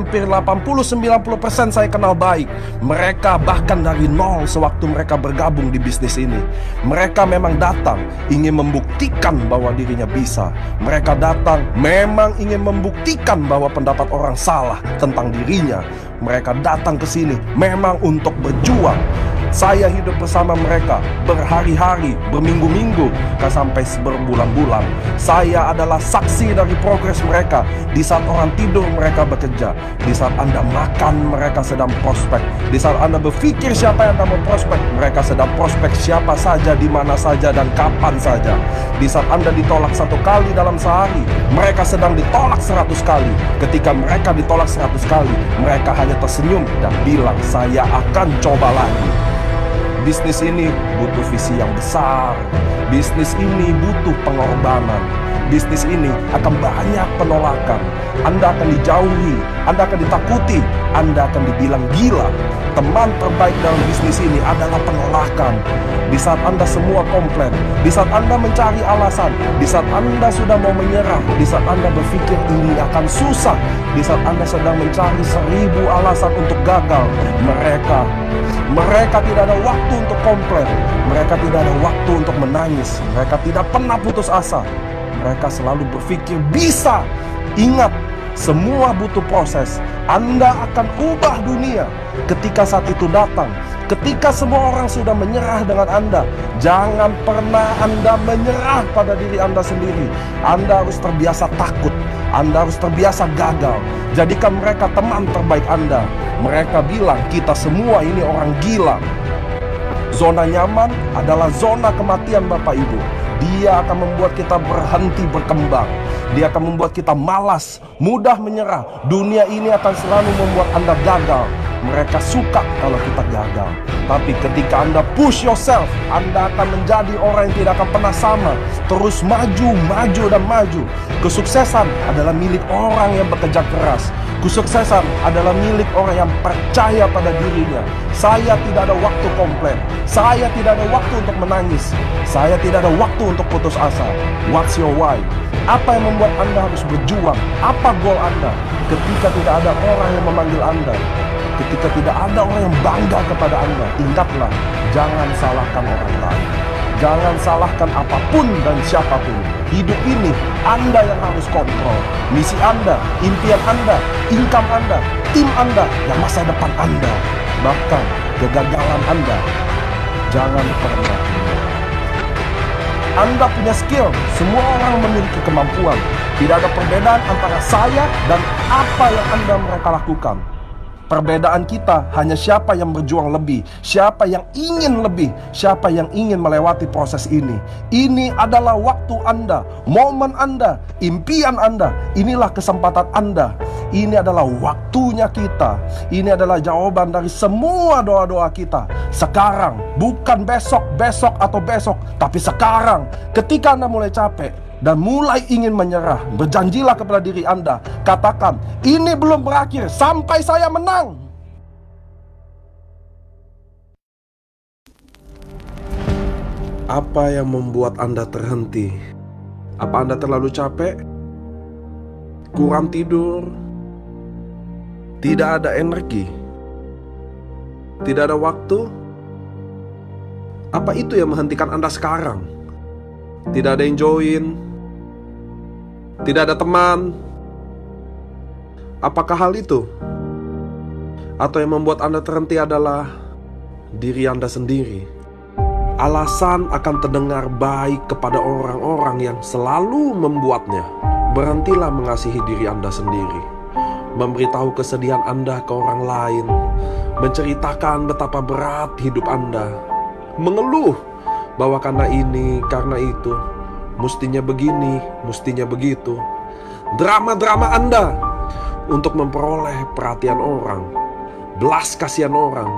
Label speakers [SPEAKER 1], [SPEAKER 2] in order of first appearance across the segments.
[SPEAKER 1] hampir 80-90% saya kenal baik. Mereka bahkan dari nol sewaktu mereka bergabung di bisnis ini. Mereka memang datang ingin membuktikan bahwa dirinya bisa. Mereka datang memang ingin membuktikan bahwa pendapat orang salah tentang dirinya. Mereka datang ke sini memang untuk berjuang. Saya hidup bersama mereka berhari-hari, berminggu-minggu, sampai berbulan-bulan. Saya adalah saksi dari progres mereka. Di saat orang tidur mereka bekerja. Di saat Anda makan mereka sedang prospek. Di saat Anda berpikir siapa yang Anda mau prospek, mereka sedang prospek siapa saja, di mana saja, dan kapan saja. Di saat Anda ditolak 1 kali dalam sehari, mereka sedang ditolak 100 kali. Ketika mereka ditolak 100 kali, mereka hanya tersenyum dan bilang, saya akan coba lagi. Bisnis ini butuh visi yang besar. Bisnis ini butuh pengorbanan. Bisnis ini akan banyak penolakan. Anda akan dijauhi, Anda akan ditakuti, Anda akan dibilang gila. Teman terbaik dalam bisnis ini adalah penolakan. Di saat Anda semua komplain, di saat Anda mencari alasan, di saat Anda sudah mau menyerah, di saat Anda berpikir ini akan susah, di saat Anda sedang mencari 1000 alasan untuk gagal, mereka tidak ada waktu untuk komplain. Mereka tidak ada waktu untuk menangis. Mereka tidak pernah putus asa. Mereka selalu berpikir bisa. Ingat, semua butuh proses. Anda akan ubah dunia ketika saat itu datang. Ketika semua orang sudah menyerah dengan Anda, jangan pernah Anda menyerah pada diri Anda sendiri. Anda harus terbiasa takut. Anda harus terbiasa gagal. Jadikan mereka teman terbaik Anda. Mereka bilang kita semua ini orang gila. Zona nyaman adalah zona kematian Bapak Ibu. Dia akan membuat kita berhenti berkembang. Dia akan membuat kita malas, mudah menyerah. Dunia ini akan selalu membuat Anda gagal. Mereka suka kalau kita gagal. Tapi ketika Anda push yourself, Anda akan menjadi orang yang tidak akan pernah sama. Terus maju, maju, dan maju. Kesuksesan adalah milik orang yang bekerja keras. Kesuksesan adalah milik orang yang percaya pada dirinya. Saya tidak ada waktu komplain. Saya tidak ada waktu untuk menangis. Saya tidak ada waktu untuk putus asa. What's your why? Apa yang membuat Anda harus berjuang? Apa goal Anda? Ketika tidak ada orang yang memanggil Anda, ketika tidak ada orang yang bangga kepada Anda, ingatlah, jangan salahkan orang lain. Jangan salahkan apapun dan siapapun. Hidup ini Anda yang harus kontrol. Misi Anda, impian Anda, income Anda, tim Anda, dan masa depan Anda. Bahkan kegagalan Anda, jangan pernah. Anda punya skill. Semua orang memiliki kemampuan. Tidak ada perbedaan antara saya dan apa yang mereka lakukan. Perbedaan kita hanya siapa yang berjuang lebih, siapa yang ingin lebih, siapa yang ingin melewati proses ini. Ini adalah waktu Anda, momen Anda, impian Anda. Inilah kesempatan Anda. Ini adalah waktunya kita. Ini adalah jawaban dari semua doa-doa kita. Sekarang, bukan besok, besok atau besok, tapi sekarang. Ketika Anda mulai capek dan mulai ingin menyerah, berjanjilah kepada diri Anda. Katakan, ini belum berakhir sampai saya menang. Apa yang membuat Anda terhenti? Apa Anda terlalu capek? Kurang tidur? Tidak ada energi? Tidak ada waktu? Apa itu yang menghentikan Anda sekarang? Tidak ada yang join? Tidak ada teman? Apakah hal itu? Atau yang membuat Anda terhenti adalah diri Anda sendiri? Alasan akan terdengar baik kepada orang-orang yang selalu membuatnya. Berhentilah mengasihi diri Anda sendiri. Memberitahu kesedihan Anda ke orang lain. Menceritakan betapa berat hidup Anda. Mengeluh bahwa karena ini, karena itu, mustinya begini, mustinya begitu. Drama-drama Anda untuk memperoleh perhatian orang, belas kasihan orang.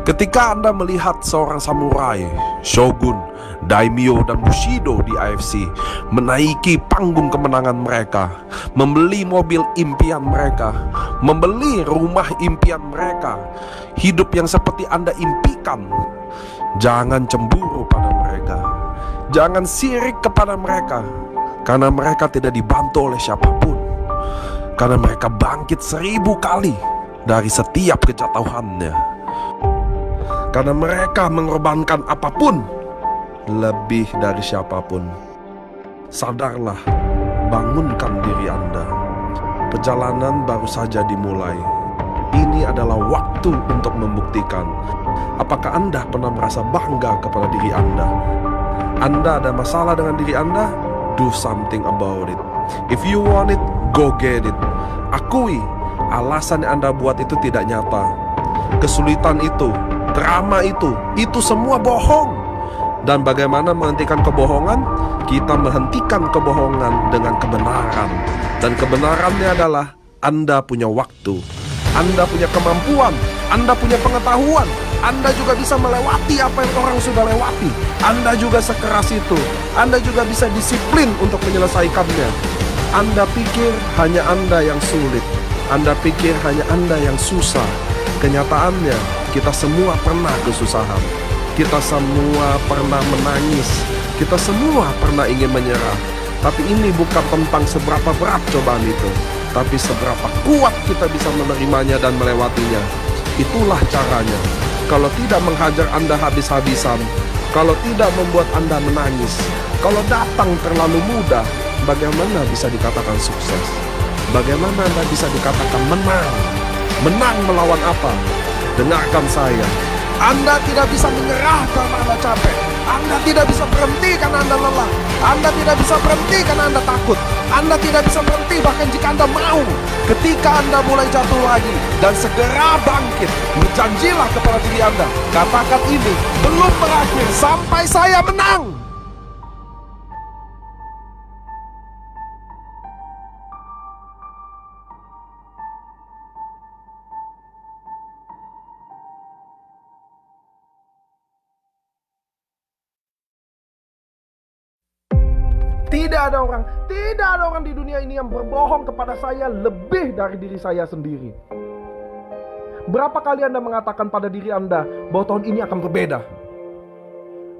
[SPEAKER 1] Ketika Anda melihat seorang samurai, shogun, daimyo, dan bushido di AFC menaiki panggung kemenangan mereka, membeli mobil impian mereka, membeli rumah impian mereka, hidup yang seperti Anda impikan, jangan cemburu pada mereka. Jangan sirik kepada mereka, karena mereka tidak dibantu oleh siapapun. karena mereka bangkit 1000 kali dari setiap kejatuhannya. Karena mereka mengorbankan apapun lebih dari siapapun. Sadarlah, bangunkan diri Anda. Perjalanan baru saja dimulai. Ini adalah waktu untuk membuktikan. Apakah Anda pernah merasa bangga kepada diri Anda? Anda ada masalah dengan diri Anda? Do something about it. If you want it, go get it. Akui alasan yang Anda buat itu tidak nyata. Kesulitan itu, drama itu semua bohong. Dan bagaimana menghentikan kebohongan? Kita menghentikan kebohongan dengan kebenaran. Dan kebenarannya adalah Anda punya waktu, Anda punya kemampuan, Anda punya pengetahuan, Anda juga bisa melewati apa yang orang sudah lewati. Anda juga sekeras itu, Anda juga bisa disiplin untuk menyelesaikannya. Anda pikir hanya Anda yang sulit, Anda pikir hanya Anda yang susah. Kenyataannya, kita semua pernah kesusahan. Kita semua pernah menangis. Kita semua pernah ingin menyerah. Tapi ini bukan tentang seberapa berat cobaan itu, tapi seberapa kuat kita bisa menerimanya dan melewatinya. Itulah caranya. Kalau tidak menghajar Anda habis-habisan, kalau tidak membuat Anda menangis, kalau datang terlalu mudah, bagaimana bisa dikatakan sukses? Bagaimana Anda bisa dikatakan menang? Menang melawan apa? Dengarkan saya. Anda tidak bisa menyerah karena Anda capek. Anda tidak bisa berhenti karena Anda lelah. Anda tidak bisa berhenti karena Anda takut. Anda tidak bisa berhenti bahkan jika Anda mau. Ketika Anda mulai jatuh lagi dan segera bangkit, berjanjilah kepada diri Anda, katakan ini belum berakhir sampai saya menang. Tidak ada orang di dunia ini yang berbohong kepada saya lebih dari diri saya sendiri. Berapa kali Anda mengatakan pada diri Anda bahwa tahun ini akan berbeda?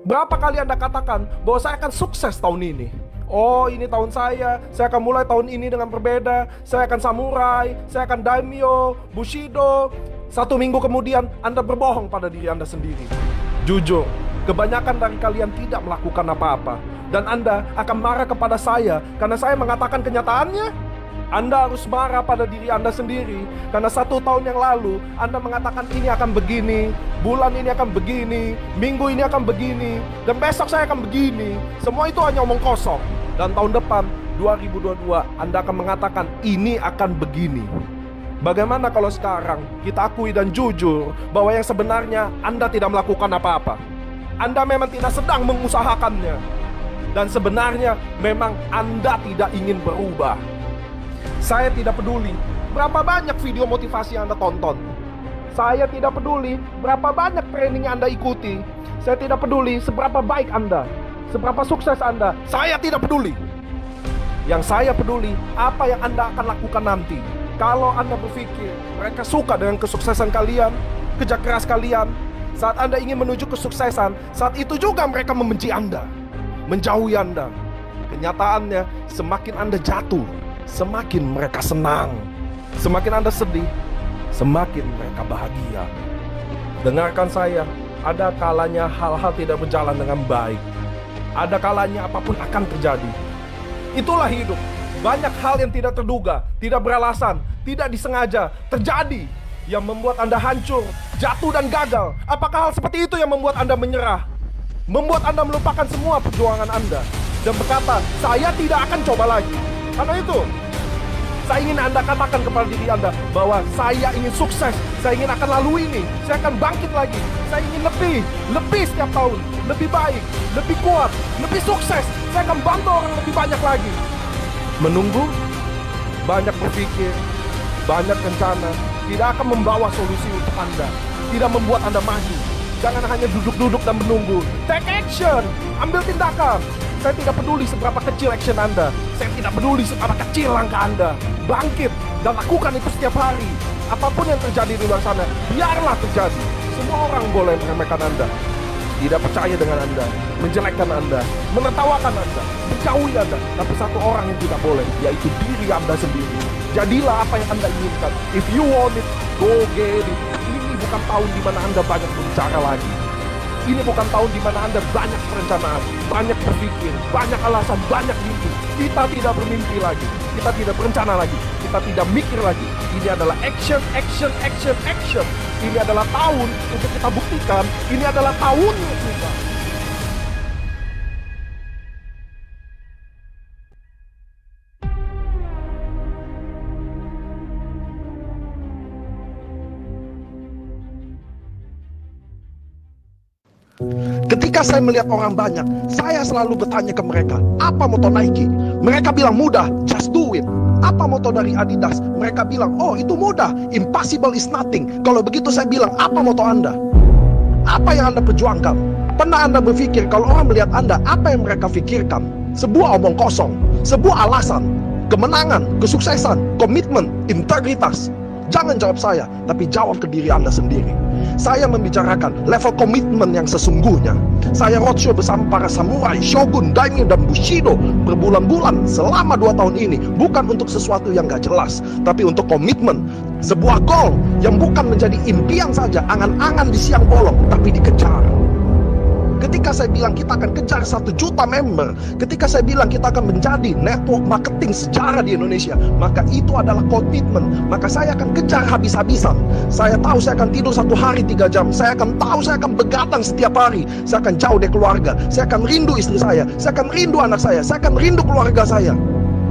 [SPEAKER 1] Berapa kali Anda katakan bahwa saya akan sukses tahun ini? Oh, ini tahun saya akan mulai tahun ini dengan berbeda. Saya akan samurai, saya akan daimyo, bushido. 1 minggu kemudian Anda berbohong pada diri Anda sendiri. Jujur, kebanyakan dari kalian tidak melakukan apa-apa. Dan Anda akan marah kepada saya karena saya mengatakan kenyataannya. Anda harus marah pada diri Anda sendiri karena 1 tahun yang lalu Anda mengatakan ini akan begini, bulan ini akan begini, minggu ini akan begini, dan besok saya akan begini. Semua itu hanya omong kosong. Dan tahun depan 2022 Anda akan mengatakan ini akan begini. Bagaimana kalau sekarang kita akui dan jujur bahwa yang sebenarnya Anda tidak melakukan apa-apa? Anda memang tidak sedang mengusahakannya. Dan sebenarnya memang Anda tidak ingin berubah. Saya tidak peduli berapa banyak video motivasi yang Anda tonton. Saya tidak peduli berapa banyak training yang Anda ikuti. Saya tidak peduli seberapa baik Anda, seberapa sukses Anda. Saya tidak peduli. Yang saya peduli apa yang Anda akan lakukan nanti. Kalau Anda berpikir mereka suka dengan kesuksesan kalian, kerja keras kalian, saat Anda ingin menuju kesuksesan, saat itu juga mereka membenci Anda, menjauhi Anda. Kenyataannya, semakin Anda jatuh, semakin mereka senang. Semakin Anda sedih, semakin mereka bahagia. Dengarkan saya, ada kalanya hal-hal tidak berjalan dengan baik. Ada kalanya apapun akan terjadi. Itulah hidup. Banyak hal yang tidak terduga, tidak beralasan, tidak disengaja terjadi, yang membuat Anda hancur, jatuh dan gagal. Apakah hal seperti itu yang membuat Anda menyerah? Membuat Anda melupakan semua perjuangan Anda dan berkata, saya tidak akan coba lagi. Karena itu, saya ingin Anda katakan kepada diri Anda bahwa saya ingin sukses, saya ingin akan lalui ini, saya akan bangkit lagi. Saya ingin lebih setiap tahun, lebih baik, lebih kuat, lebih sukses. Saya akan bantu orang lebih banyak lagi. Menunggu, banyak berpikir, banyak rencana, tidak akan membawa solusi untuk Anda, tidak membuat Anda maju. Jangan hanya duduk-duduk dan menunggu. Take action, ambil tindakan. Saya tidak peduli seberapa kecil action Anda, saya tidak peduli seberapa kecil langkah Anda. Bangkit dan lakukan itu setiap hari. Apapun yang terjadi di luar sana, biarlah terjadi. Semua orang boleh meremehkan Anda, tidak percaya dengan Anda, menjelekkan Anda, menertawakan Anda, menjauhi Anda. Tapi satu orang yang tidak boleh, yaitu diri Anda sendiri. Jadilah apa yang Anda inginkan. If you want it, go get it. Ini bukan tahun di mana Anda banyak bicara lagi. Ini bukan tahun di mana Anda banyak perencanaan, banyak berpikir, banyak alasan, banyak mimpi. Kita tidak bermimpi lagi, kita tidak berencana lagi, kita tidak mikir lagi. Ini adalah action, action, action, action. Ini adalah tahun untuk kita buktikan, ini adalah tahunnya kita. Ketika saya melihat orang banyak, saya selalu bertanya ke mereka, apa moto Nike? Mereka bilang mudah, just do it. Apa moto dari Adidas? Mereka bilang, oh itu mudah, impossible is nothing. Kalau begitu saya bilang, apa moto Anda? Apa yang Anda perjuangkan? Pernah Anda berpikir kalau orang melihat Anda, apa yang mereka pikirkan? Sebuah omong kosong, sebuah alasan, kemenangan, kesuksesan, komitmen, integritas. Jangan jawab saya, tapi jawab ke diri Anda sendiri. Saya membicarakan level komitmen yang sesungguhnya. Saya roadshow bersama para samurai, shogun, daimyo, dan bushido berbulan-bulan selama 2 tahun ini. Bukan untuk sesuatu yang gak jelas, tapi untuk komitmen. Sebuah goal yang bukan menjadi impian saja, angan-angan di siang bolong, tapi dikejar. Ketika saya bilang kita akan kejar 1 juta member, ketika saya bilang kita akan menjadi network marketing sejarah di Indonesia, maka itu adalah komitmen. Maka saya akan kejar habis-habisan. Saya tahu saya akan tidur 1 hari 3 jam. Saya akan tahu saya akan begadang setiap hari. Saya akan jauh dari keluarga. Saya akan rindu istri saya. Saya akan rindu anak saya. Saya akan rindu keluarga saya.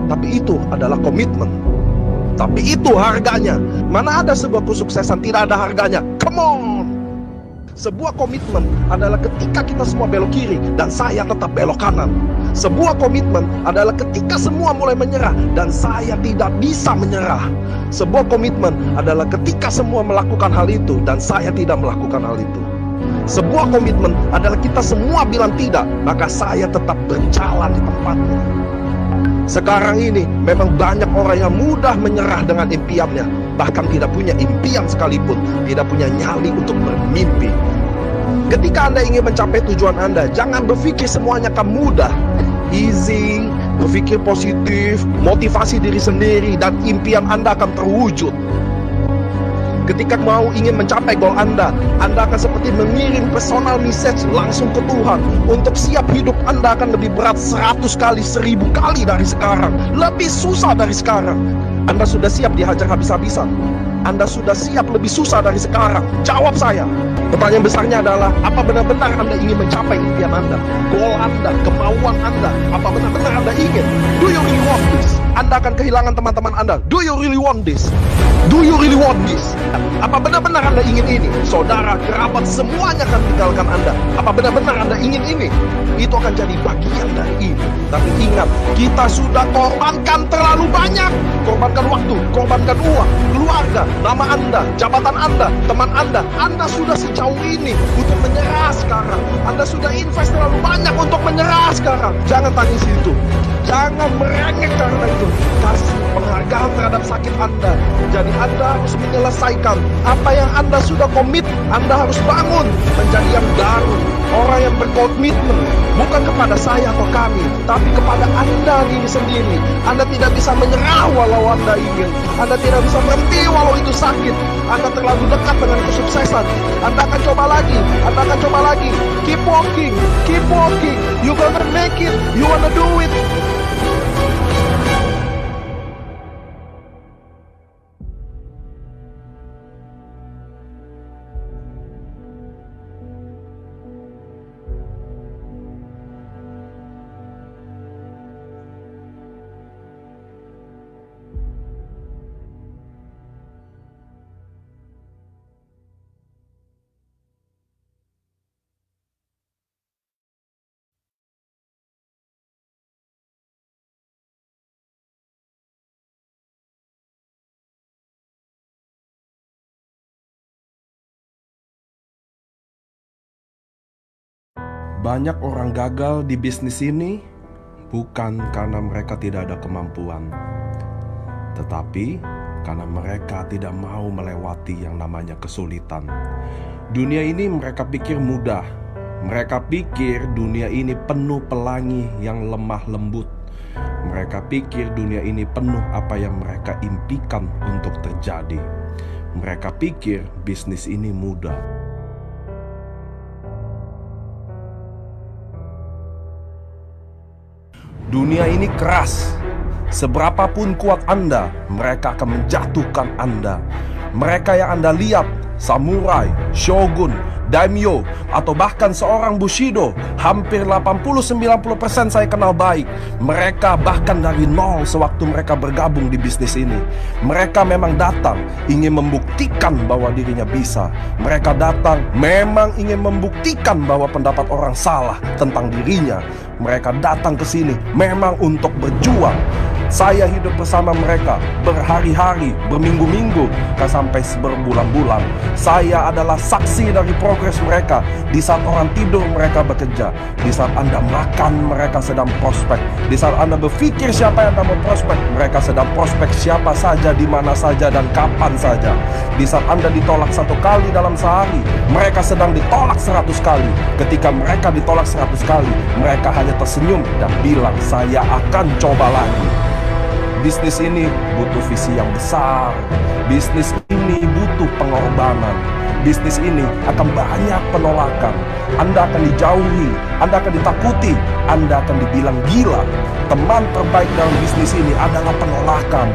[SPEAKER 1] Tapi itu adalah komitmen. Tapi itu harganya. Mana ada sebuah kesuksesan tidak ada harganya? Come on! Sebuah komitmen adalah ketika kita semua belok kiri dan saya tetap belok kanan. Sebuah komitmen adalah ketika semua mulai menyerah dan saya tidak bisa menyerah. Sebuah komitmen adalah ketika semua melakukan hal itu dan saya tidak melakukan hal itu. Sebuah komitmen adalah kita semua bilang tidak, maka saya tetap berjalan di tempatnya. Sekarang ini memang banyak orang yang mudah menyerah dengan impiannya, bahkan tidak punya impian sekalipun, tidak punya nyali untuk bermimpi. Ketika Anda ingin mencapai tujuan Anda, jangan berpikir semuanya akan mudah. Easy, berpikir positif, motivasi diri sendiri, dan impian Anda akan terwujud. Ketika mau ingin mencapai goal Anda akan seperti mengirim personal message langsung ke Tuhan. Untuk siap hidup Anda akan lebih berat 100 kali, 1000 kali dari sekarang. Lebih susah dari sekarang. Anda sudah siap dihajar habis-habisan? Anda sudah siap lebih susah dari sekarang? Jawab saya. Pertanyaan besarnya adalah, apa benar-benar Anda ingin mencapai impian Anda? Goal Anda, kemauan Anda, apa benar-benar Anda ingin? Do you really want this? Anda akan kehilangan teman-teman Anda. Do you really want this? Do you really want this? Apa benar-benar Anda ingin ini? Saudara, kerabat, semuanya akan tinggalkan Anda. Apa benar-benar Anda ingin ini? Itu akan jadi bagian dari ini. Tapi ingat, kita sudah korbankan terlalu banyak. Korbankan waktu, korbankan uang, keluarga, nama Anda, jabatan Anda, teman Anda. Anda sudah sejauh ini untuk menyerah sekarang. Anda sudah invest terlalu banyak untuk menyerah sekarang. Jangan tangis itu. Jangan merengek karena itu. Kasih penghargaan terhadap sakit Anda. Jadi Anda harus menyelesaikan apa yang Anda sudah komit. Anda harus bangun menjadi yang baru. Orang yang berkomitmen bukan kepada saya atau kami, tapi kepada Anda diri sendiri. Anda tidak bisa menyerah walau Anda ingin. Anda tidak bisa berhenti walau itu sakit. Anda terlalu dekat dengan kesuksesan. Anda akan coba lagi. Anda akan coba lagi. Keep walking. Keep walking. You gonna make it. You wanna do it.
[SPEAKER 2] Banyak orang gagal di bisnis ini bukan karena mereka tidak ada kemampuan, tetapi karena mereka tidak mau melewati yang namanya kesulitan. Dunia ini mereka pikir mudah. Mereka pikir dunia ini penuh pelangi yang lemah lembut. Mereka pikir dunia ini penuh apa yang mereka impikan untuk terjadi. Mereka pikir bisnis ini mudah.
[SPEAKER 1] Dunia ini keras. Seberapapun kuat Anda, mereka akan menjatuhkan Anda. Mereka yang Anda lihat, samurai, shogun, daimyo, atau bahkan seorang bushido, hampir 80-90% saya kenal baik. Mereka bahkan dari nol sewaktu mereka bergabung di bisnis ini. Mereka memang datang ingin membuktikan bahwa dirinya bisa. Mereka datang memang ingin membuktikan bahwa pendapat orang salah tentang dirinya. Mereka datang ke sini memang untuk berjuang. Saya hidup bersama mereka berhari-hari, berminggu-minggu, sampai berbulan-bulan. Saya adalah saksi dari progres mereka. Di saat orang tidur mereka bekerja. Di saat Anda makan mereka sedang prospek. Di saat Anda berpikir siapa yang Anda mau prospek, mereka sedang prospek siapa saja, di mana saja, dan kapan saja. Di saat Anda ditolak 1 kali dalam sehari, mereka sedang ditolak 100 kali. Ketika mereka ditolak 100 kali, mereka hanya tersenyum dan bilang, saya akan coba lagi. Bisnis ini butuh visi yang besar. Bisnis ini butuh pengorbanan. Bisnis ini akan banyak penolakan. Anda akan dijauhi, Anda akan ditakuti, Anda akan dibilang gila. Teman terbaik dalam bisnis ini adalah penolakan.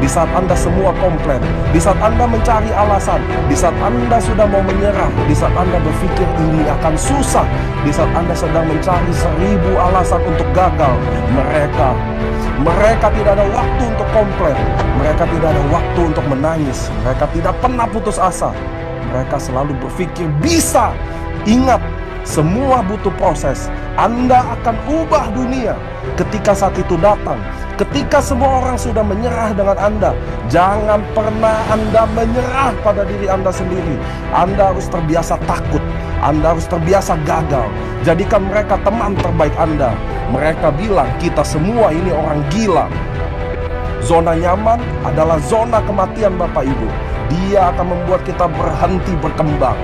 [SPEAKER 1] Di saat Anda semua komplain, di saat Anda mencari alasan, di saat Anda sudah mau menyerah, di saat Anda berpikir ini akan susah, di saat Anda sedang mencari 1000 alasan untuk gagal, mereka tidak ada waktu untuk komplain. Mereka tidak ada waktu untuk menangis. Mereka tidak pernah putus asa. Mereka selalu berpikir bisa. Ingat, semua butuh proses. Anda akan ubah dunia ketika saat itu datang. Ketika semua orang sudah menyerah dengan Anda, jangan pernah Anda menyerah pada diri Anda sendiri. Anda harus terbiasa takut. Anda harus terbiasa gagal. Jadikan mereka teman terbaik Anda. Mereka bilang kita semua ini orang gila. Zona nyaman adalah zona kematian Bapak Ibu. Dia akan membuat kita berhenti berkembang.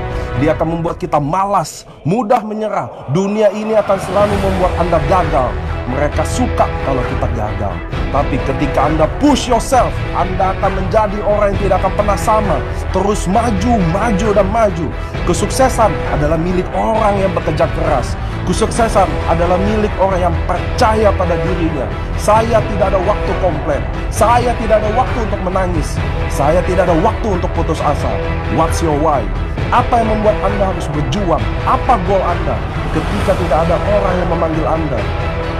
[SPEAKER 1] Dia akan membuat kita malas, mudah menyerah. Dunia ini akan selalu membuat Anda gagal. Mereka suka kalau kita gagal. Tapi ketika Anda push yourself, Anda akan menjadi orang yang tidak akan pernah sama. Terus maju, maju, dan maju. Kesuksesan adalah milik orang yang bekerja keras. Kesuksesan adalah milik orang yang percaya pada dirinya. Saya tidak ada waktu komplain. Saya tidak ada waktu untuk menangis. Saya tidak ada waktu untuk putus asa. What's your why? Apa yang membuat Anda harus berjuang? Apa goal Anda? Ketika tidak ada orang yang memanggil Anda,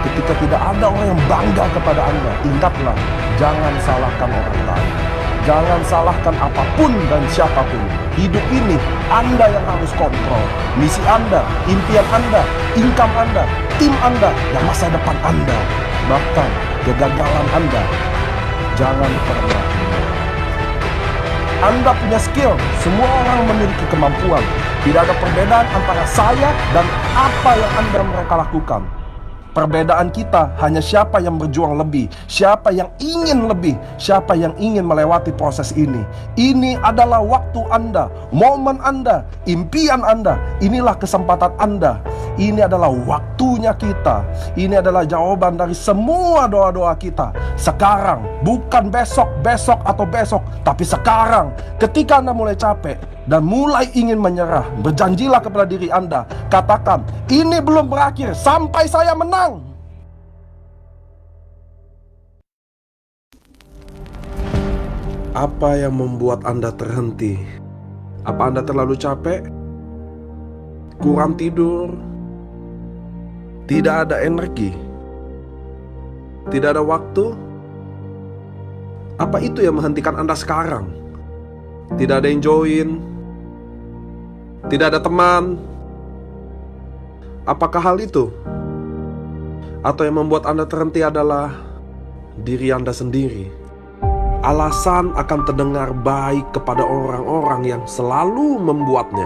[SPEAKER 1] ketika tidak ada orang yang bangga kepada Anda, ingatlah, jangan salahkan orang lain. Jangan salahkan apapun dan siapapun. Hidup ini Anda yang harus kontrol. Misi Anda, impian Anda, income Anda, tim Anda, dan masa depan Anda. Bahkan kegagalan Anda, jangan pernah. Anda punya skill. Semua orang memiliki kemampuan. Tidak ada perbedaan antara saya dan apa yang mereka lakukan. Perbedaan kita hanya siapa yang berjuang lebih, siapa yang ingin lebih, siapa yang ingin melewati proses ini. Ini adalah waktu Anda, momen Anda, impian Anda. Inilah kesempatan Anda. Ini adalah waktunya kita. Ini adalah jawaban dari semua doa-doa kita. Sekarang, bukan besok, besok atau besok, tapi sekarang. Ketika Anda mulai capek dan mulai ingin menyerah, berjanjilah kepada diri Anda. Katakan, ini belum berakhir sampai saya menang.
[SPEAKER 2] Apa yang membuat Anda terhenti? Apa Anda terlalu capek? Kurang tidur? Tidak ada energi? Tidak ada waktu? Apa itu yang menghentikan Anda sekarang? Tidak ada yang join? Tidak ada teman? Apakah hal itu? Atau yang membuat Anda terhenti adalah diri Anda sendiri? Alasan akan terdengar baik kepada orang-orang yang selalu membuatnya.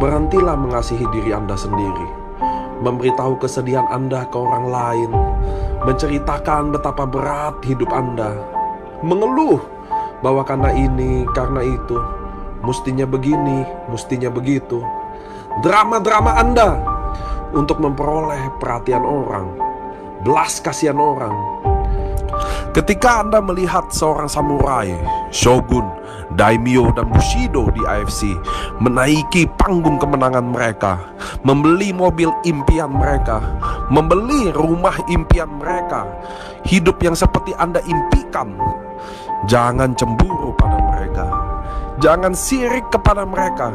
[SPEAKER 2] Berhentilah mengasihi diri Anda sendiri. Memberitahu kesedihan Anda ke orang lain. Menceritakan betapa berat hidup Anda. Mengeluh bahwa karena ini, karena itu, mustinya begini, mustinya begitu. Drama-drama Anda untuk memperoleh perhatian orang, belas kasihan orang. Ketika Anda melihat seorang samurai, shogun, daimyo, dan bushido di AFC menaiki panggung kemenangan mereka, membeli mobil impian mereka, membeli rumah impian mereka, hidup yang seperti Anda impikan, jangan cemburu pada mereka, jangan sirik kepada mereka,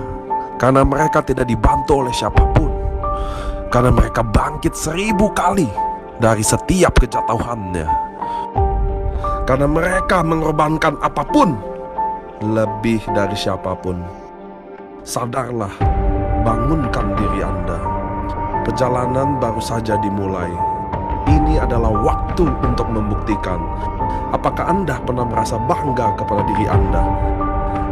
[SPEAKER 2] karena mereka tidak dibantu oleh siapapun, karena mereka bangkit 1000 kali dari setiap kejatuhannya. Karena mereka mengorbankan apapun lebih dari siapapun. Sadarlah, bangunkan diri Anda. Perjalanan baru saja dimulai. Ini adalah waktu untuk membuktikan. Apakah Anda pernah merasa bangga kepada diri Anda?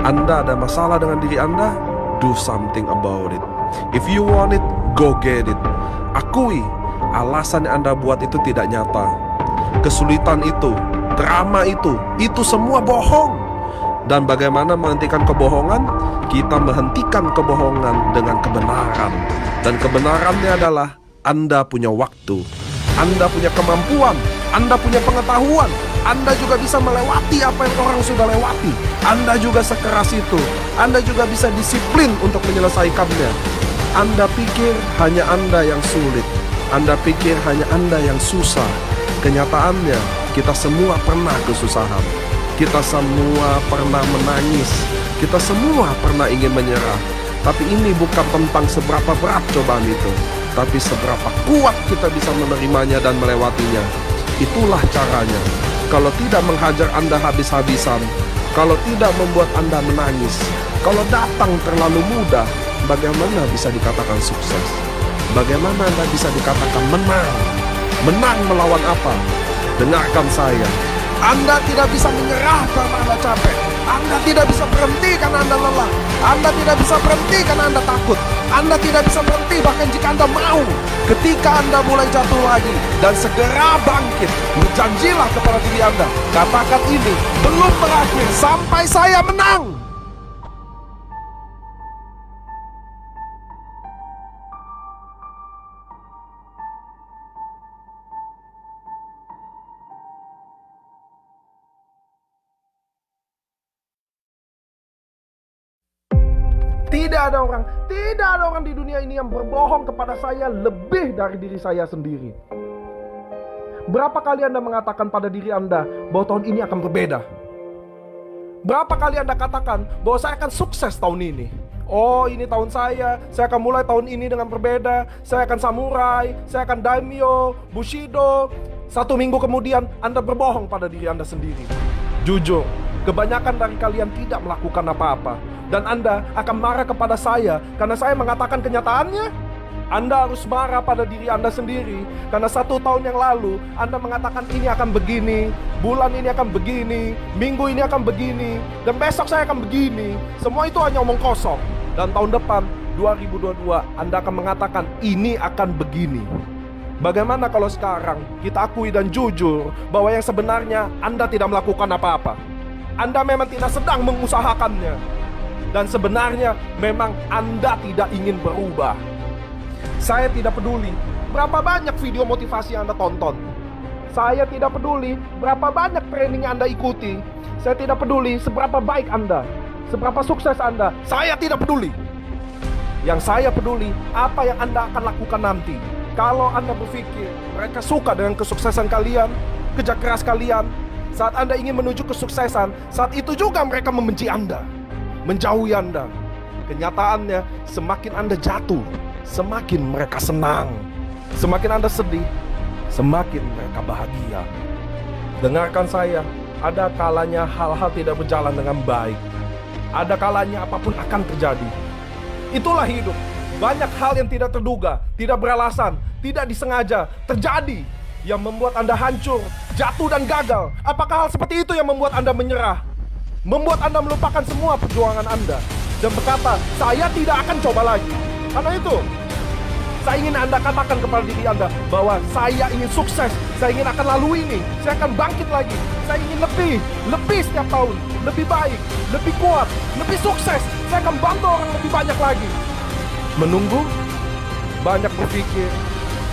[SPEAKER 2] Anda ada masalah dengan diri Anda? Do something about it. If you want it, go get it. Akui alasan yang Anda buat itu tidak nyata. Kesulitan itu, drama itu semua bohong. Dan bagaimana menghentikan kebohongan? Kita menghentikan kebohongan dengan kebenaran. Dan kebenarannya adalah Anda punya waktu, Anda punya kemampuan, Anda punya pengetahuan, Anda juga bisa melewati apa yang orang sudah lewati. Anda juga sekeras itu, Anda juga bisa disiplin untuk menyelesaikannya. Anda pikir hanya Anda yang sulit, Anda pikir hanya Anda yang susah. Kenyataannya, kita semua pernah kesusahan. Kita semua pernah menangis. Kita semua pernah ingin menyerah. Tapi ini bukan tentang seberapa berat cobaan itu, tapi seberapa kuat kita bisa menerimanya dan melewatinya. Itulah caranya. Kalau tidak menghajar Anda habis-habisan, kalau tidak membuat Anda menangis, kalau datang terlalu mudah, bagaimana bisa dikatakan sukses? Bagaimana Anda bisa dikatakan menang? Menang melawan apa? Dengarkan saya. Anda tidak bisa menyerah karena Anda capek. Anda tidak bisa berhenti karena Anda lelah. Anda tidak bisa berhenti karena Anda takut. Anda tidak bisa berhenti bahkan jika Anda mau. Ketika Anda mulai jatuh lagi dan segera bangkit, berjanjilah kepada diri Anda. Katakan ini belum berakhir sampai saya menang. Tidak ada orang di dunia ini yang berbohong kepada saya lebih dari diri saya sendiri. Berapa kali Anda mengatakan pada diri Anda bahwa tahun ini akan berbeda? Berapa kali Anda katakan bahwa saya akan sukses tahun ini? Oh, ini tahun saya akan mulai tahun ini dengan berbeda. Saya akan samurai, saya akan daimyo, bushido. 1 minggu kemudian Anda berbohong pada diri Anda sendiri. Jujur, kebanyakan dari kalian tidak melakukan apa-apa. Dan Anda akan marah kepada saya karena saya mengatakan kenyataannya. Anda harus marah pada diri Anda sendiri karena 1 tahun yang lalu Anda mengatakan ini akan begini, bulan ini akan begini, minggu ini akan begini, dan besok saya akan begini. Semua itu hanya omong kosong. Dan tahun depan 2022 Anda akan mengatakan ini akan begini. Bagaimana kalau sekarang kita akui dan jujur bahwa yang sebenarnya Anda tidak melakukan apa-apa? Anda memang tidak sedang mengusahakannya. Dan sebenarnya memang Anda tidak ingin berubah. Saya tidak peduli berapa banyak video motivasi yang Anda tonton. Saya tidak peduli berapa banyak training yang Anda ikuti. Saya tidak peduli seberapa baik Anda, seberapa sukses Anda. Saya tidak peduli. Yang saya peduli apa yang Anda akan lakukan nanti. Kalau Anda berpikir mereka suka dengan kesuksesan kalian, kerja keras kalian, saat Anda ingin menuju kesuksesan, saat itu juga mereka membenci Anda, menjauhi Anda. Kenyataannya semakin Anda jatuh, semakin mereka senang. Semakin Anda sedih, semakin mereka bahagia. Dengarkan saya, ada kalanya hal-hal tidak berjalan dengan baik. Ada kalanya apapun akan terjadi. Itulah hidup. Banyak hal yang tidak terduga, tidak beralasan, tidak disengaja terjadi yang membuat Anda hancur, jatuh dan gagal. Apakah hal seperti itu yang membuat Anda menyerah? Membuat Anda melupakan semua perjuangan Anda dan berkata, saya tidak akan coba lagi. Karena itu, saya ingin Anda katakan kepada diri Anda bahwa saya ingin sukses, saya ingin akan lalui ini, saya akan bangkit lagi, saya ingin lebih setiap tahun, lebih baik, lebih kuat, lebih sukses, saya akan bantu orang lebih banyak lagi. Menunggu, banyak berpikir,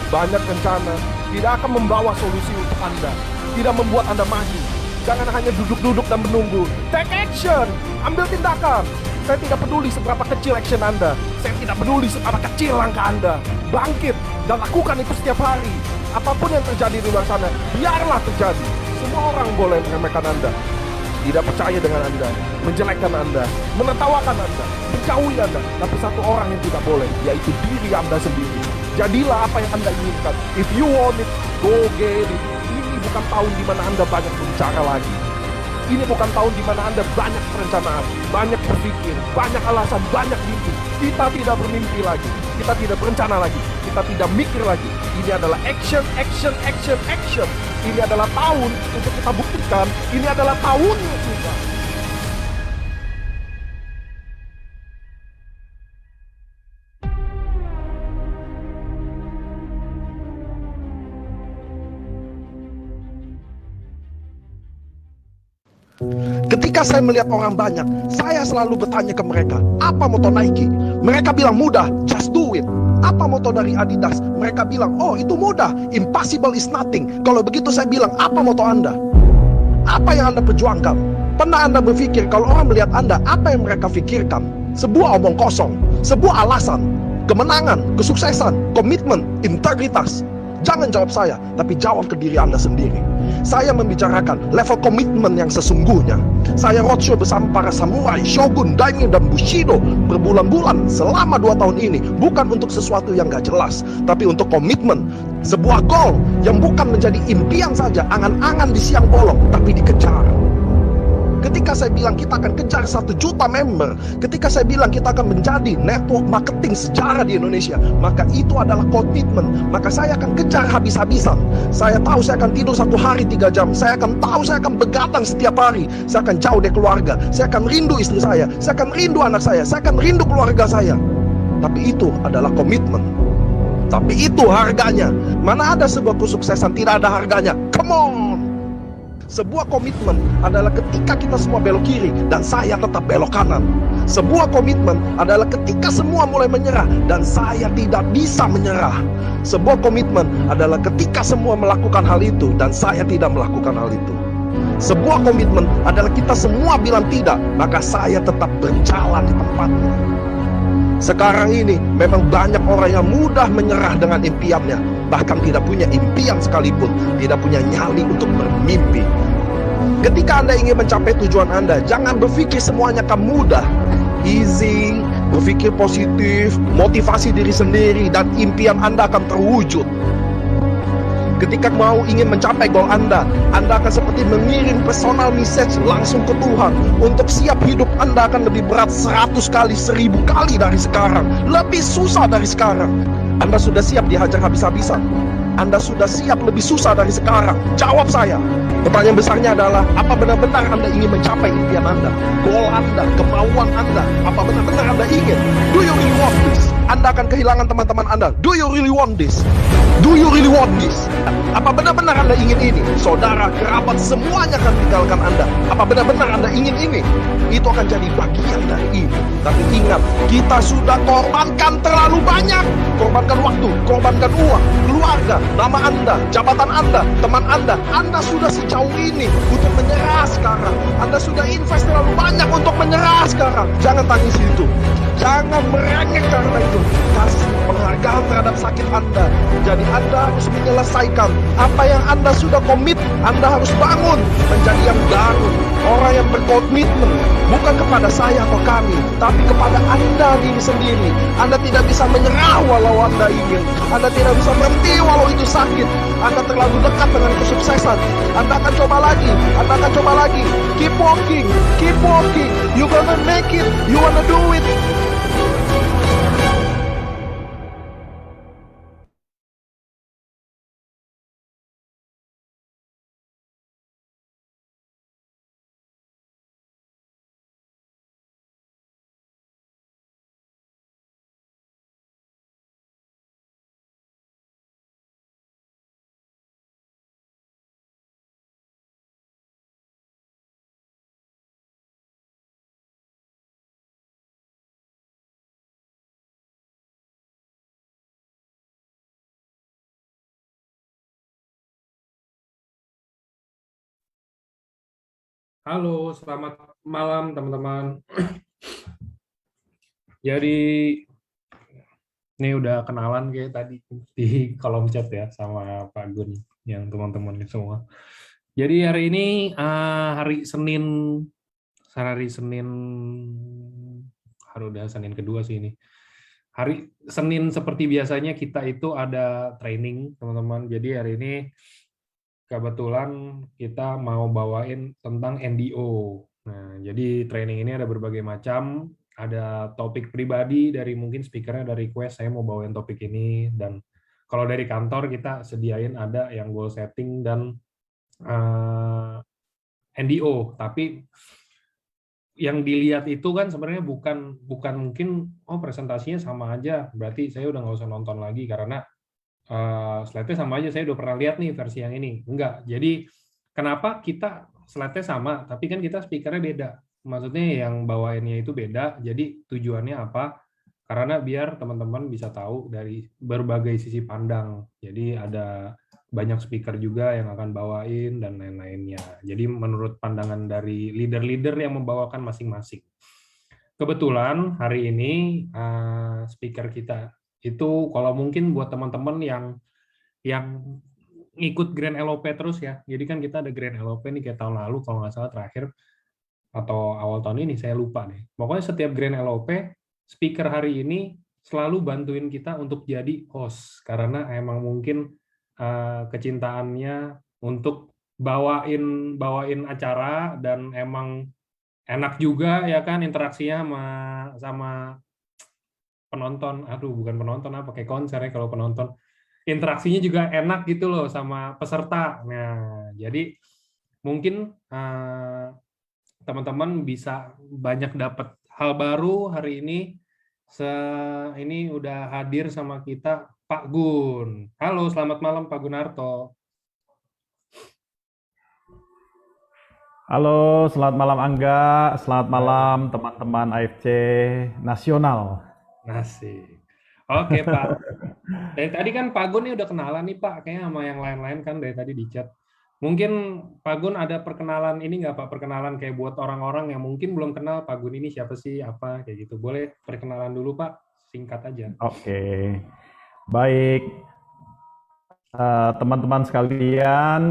[SPEAKER 2] banyak rencana,
[SPEAKER 1] tidak akan membawa solusi untuk Anda, tidak membuat Anda maju. Jangan hanya duduk-duduk dan menunggu. Take action, ambil tindakan. Saya tidak peduli seberapa kecil action Anda, saya tidak peduli seberapa kecil langkah Anda. Bangkit dan lakukan itu setiap hari. Apapun yang terjadi di luar sana, biarlah terjadi. Semua orang boleh meremehkan Anda, tidak percaya dengan Anda, menjelekkan Anda, menertawakan Anda, menjauhi Anda. Tapi satu orang yang tidak boleh, yaitu diri Anda sendiri. Jadilah apa yang Anda inginkan. If you want it, go get it. Ini bukan tahun di mana Anda banyak berbicara lagi. Ini bukan tahun di mana Anda banyak perencanaan, banyak berpikir, banyak alasan, banyak mimpi. Kita tidak bermimpi lagi, kita tidak berencana lagi, kita tidak mikir lagi. Ini adalah action, action, action, action. Ini adalah tahun untuk kita buktikan, ini adalah tahunnya kita. Ketika saya melihat orang banyak, saya selalu bertanya ke mereka, apa moto Nike? Mereka bilang mudah, just do it. Apa moto dari Adidas? Mereka bilang, oh itu mudah, impossible is nothing. Kalau begitu saya bilang, apa moto Anda? Apa yang Anda perjuangkan? Pernah Anda berpikir kalau orang melihat Anda, apa yang mereka pikirkan? Sebuah omong kosong, sebuah alasan, kemenangan, kesuksesan, komitmen, integritas. Jangan jawab saya, tapi jawab ke diri Anda sendiri. Saya membicarakan level komitmen yang sesungguhnya. Saya roadshow bersama para samurai, shogun, daimyo, dan bushido berbulan-bulan selama 2 tahun ini. Bukan untuk sesuatu yang gak jelas, tapi untuk komitmen. Sebuah goal yang bukan menjadi impian saja, angan-angan di siang bolong, tapi dikejar. Ketika saya bilang kita akan kejar 1 juta member, ketika saya bilang kita akan menjadi network marketing sejarah di Indonesia, maka itu adalah komitmen. Maka saya akan kejar habis-habisan. Saya tahu saya akan tidur 1 hari 3 jam. Saya akan tahu saya akan begadang setiap hari. Saya akan jauh dari keluarga. Saya akan rindu istri saya. Saya akan rindu anak saya. Saya akan rindu keluarga saya. Tapi itu adalah komitmen. Tapi itu harganya. Mana ada sebuah kesuksesan tidak ada harganya? Come on! Sebuah komitmen adalah ketika kita semua belok kiri dan saya tetap belok kanan. Sebuah komitmen adalah ketika semua mulai menyerah dan saya tidak bisa menyerah. Sebuah komitmen adalah ketika semua melakukan hal itu dan saya tidak melakukan hal itu. Sebuah komitmen adalah kita semua bilang tidak, maka saya tetap berjalan di tempatnya. Sekarang ini memang banyak orang yang mudah menyerah dengan impiannya, bahkan tidak punya impian sekalipun, tidak punya nyali untuk bermimpi. Ketika Anda ingin mencapai tujuan Anda, jangan berpikir semuanya akan mudah. Easy, berpikir positif, motivasi diri sendiri, dan impian Anda akan terwujud. Ketika mau ingin mencapai goal Anda akan seperti mengirim personal message langsung ke Tuhan. Untuk siap hidup Anda akan lebih berat 100 kali, 1000 kali dari sekarang. Lebih susah dari sekarang. Anda sudah siap dihajar habis-habisan? Anda sudah siap lebih susah dari sekarang? Jawab saya. Pertanyaan besarnya adalah, apa benar-benar Anda ingin mencapai impian Anda? Goal Anda, kemauan Anda, apa benar-benar Anda ingin? Do you really want this? Anda akan kehilangan teman-teman Anda. Do you really want this? Do you really want this? Apa benar-benar Anda ingin ini? Saudara, kerabat, semuanya akan tinggalkan Anda. Apa benar-benar Anda ingin ini? Itu akan jadi bagian dari ini. Tapi ingat, kita sudah korbankan terlalu banyak. Korbankan waktu, korbankan uang, keluarga, nama Anda, jabatan Anda, teman Anda. Anda sudah sejauh ini untuk menyerah sekarang. Anda sudah invest terlalu banyak untuk menyerah sekarang. Jangan tangis itu. Jangan merengek karena itu. Kasih penghargaan terhadap sakit Anda. Jadi Anda harus menyelesaikan apa yang Anda sudah komit. Anda harus bangun menjadi yang baru. Orang yang berkomitmen bukan kepada saya atau kami, tapi kepada Anda diri sendiri. Anda tidak bisa menyerah walau Anda ingin. Anda tidak bisa berhenti walau itu sakit. Anda terlalu dekat dengan kesuksesan. Anda akan coba lagi. Anda akan coba lagi. Keep walking. Keep walking. You gonna make it. You wanna do it.
[SPEAKER 3] Halo, selamat malam teman-teman. Jadi ini udah kenalan kayak tadi di kolom chat ya sama Pak Gun yang teman-teman semua. Jadi hari ini hari Senin, udah Senin kedua sih ini. Hari Senin seperti biasanya kita itu ada training teman-teman. Jadi hari ini kebetulan kita mau bawain tentang NDO. Nah, jadi training ini ada berbagai macam, ada topik pribadi dari mungkin speakernya ada request saya mau bawain topik ini, dan kalau dari kantor kita sediain ada yang goal setting dan NDO. Tapi yang dilihat itu kan sebenarnya bukan mungkin presentasinya sama aja, berarti saya udah nggak usah nonton lagi karena slide-nya sama aja, saya udah pernah lihat nih versi yang ini. Enggak. Jadi kenapa kita slide-nya sama, tapi kan kita speakernya beda. Maksudnya yang bawainnya itu beda, jadi tujuannya apa? Karena biar teman-teman bisa tahu dari berbagai sisi pandang. Jadi ada banyak speaker juga yang akan bawain dan lain-lainnya. Jadi menurut pandangan dari leader-leader yang membawakan masing-masing. Kebetulan hari ini speaker kita itu kalau mungkin buat teman-teman yang ngikut Grand LOP terus ya. Jadi kan kita ada Grand LOP nih kayak tahun lalu kalau nggak salah terakhir atau awal tahun ini saya lupa deh. Pokoknya setiap Grand LOP speaker hari ini selalu bantuin kita untuk jadi host karena emang mungkin kecintaannya untuk bawain acara dan emang enak juga ya kan interaksinya sama penonton. Aduh, bukan penonton apa kayak konser ya kalau penonton. Interaksinya juga enak gitu loh sama peserta. Nah, jadi mungkin teman-teman bisa banyak dapat hal baru hari ini. Ini udah hadir sama kita Pak Gun. Halo, selamat malam Pak Gunarto.
[SPEAKER 4] Halo, selamat malam Angga, selamat malam teman-teman AFC Nasional.
[SPEAKER 3] Asik. Oke Pak. Dari tadi kan Pak Gun ini udah kenalan nih Pak, kayaknya sama yang lain-lain kan dari tadi di chat. Mungkin Pak Gun ada perkenalan ini nggak Pak? Perkenalan kayak buat orang-orang yang mungkin belum kenal Pak Gun ini siapa sih, apa kayak gitu. Boleh perkenalan dulu Pak, singkat aja.
[SPEAKER 4] Oke, baik teman-teman sekalian,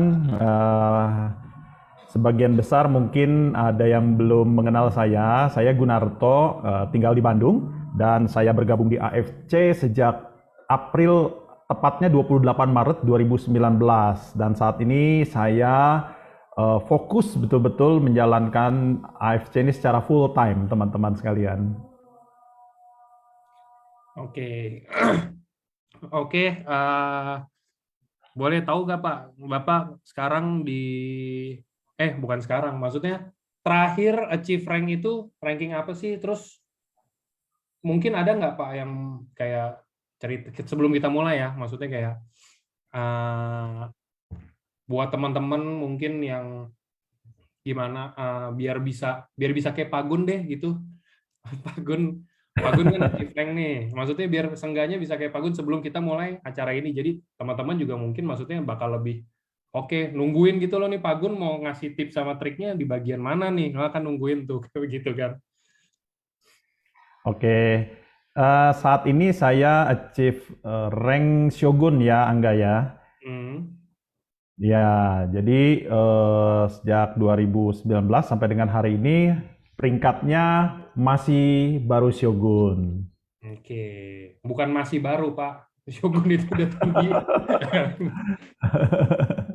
[SPEAKER 4] sebagian besar mungkin ada yang belum mengenal saya. Saya Gunarto, tinggal di Bandung dan saya bergabung di AFC sejak April, tepatnya 28 Maret 2019, dan saat ini saya fokus betul-betul menjalankan AFC ini secara full time, teman-teman sekalian.
[SPEAKER 3] Oke. Oke, boleh tahu nggak Pak, Bapak sekarang bukan sekarang, maksudnya terakhir achieve rank itu ranking apa sih? Terus mungkin ada nggak Pak yang kayak cerita sebelum kita mulai ya, maksudnya kayak buat teman-teman mungkin yang gimana biar bisa kayak Pak Gun deh gitu. Pak Gun kan achieve rank nih, maksudnya biar seenggaknya bisa kayak Pak Gun sebelum kita mulai acara ini. Jadi teman-teman juga mungkin maksudnya bakal lebih oke, nungguin gitu loh nih Pak Gun mau ngasih tips sama triknya di bagian mana nih, nggak akan nungguin tuh gitu kan.
[SPEAKER 4] Oke, saat ini saya achieve rank Shogun ya Angga ya. Ya, jadi sejak 2019 sampai dengan hari ini peringkatnya masih baru Shogun.
[SPEAKER 3] Oke, bukan masih baru Pak, Shogun itu udah tinggi.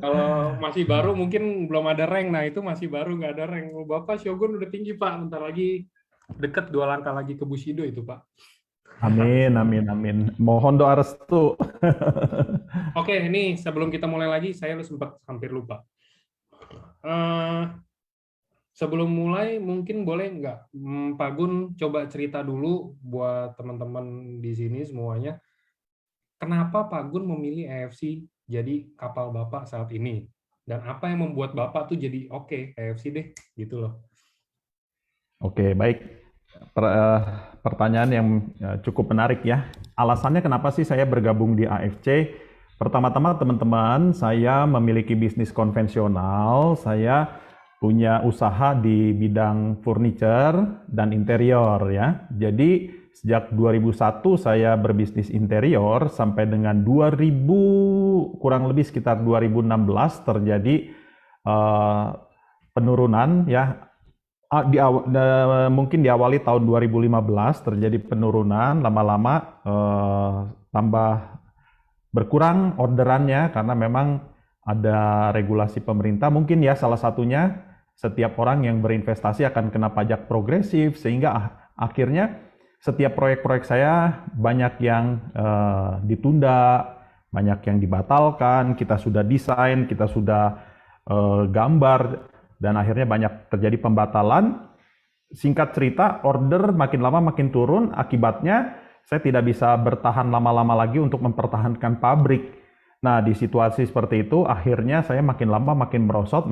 [SPEAKER 3] Kalau masih baru mungkin belum ada rank, nah itu masih baru nggak ada rank. Bapak Shogun udah tinggi Pak, bentar lagi deket 2 langkah lagi ke Bushido itu Pak.
[SPEAKER 4] Amin, amin, amin. Mohon doa restu.
[SPEAKER 3] Oke, ini sebelum kita mulai lagi, saya sempat hampir lupa. Sebelum mulai, mungkin boleh nggak Pak Gun coba cerita dulu buat teman-teman di sini semuanya, kenapa Pak Gun memilih AFC jadi kapal Bapak saat ini? Dan apa yang membuat Bapak tuh jadi oke, AFC deh, gitu loh.
[SPEAKER 4] Oke, baik. Pertanyaan yang cukup menarik ya. Alasannya kenapa sih saya bergabung di AFC? Pertama-tama teman-teman, saya memiliki bisnis konvensional. Saya punya usaha di bidang furniture dan interior ya. Jadi sejak 2001 saya berbisnis interior sampai dengan 2000 kurang lebih sekitar 2016 terjadi penurunan ya. Mungkin diawali tahun 2015 terjadi penurunan, lama-lama tambah berkurang orderannya karena memang ada regulasi pemerintah. Mungkin ya salah satunya setiap orang yang berinvestasi akan kena pajak progresif sehingga akhirnya setiap proyek-proyek saya banyak yang ditunda, banyak yang dibatalkan, kita sudah desain, kita sudah gambar, dan akhirnya banyak terjadi pembatalan. Singkat cerita, order makin lama makin turun, akibatnya saya tidak bisa bertahan lama-lama lagi untuk mempertahankan pabrik. Nah, di situasi seperti itu, akhirnya saya makin lama makin merosot,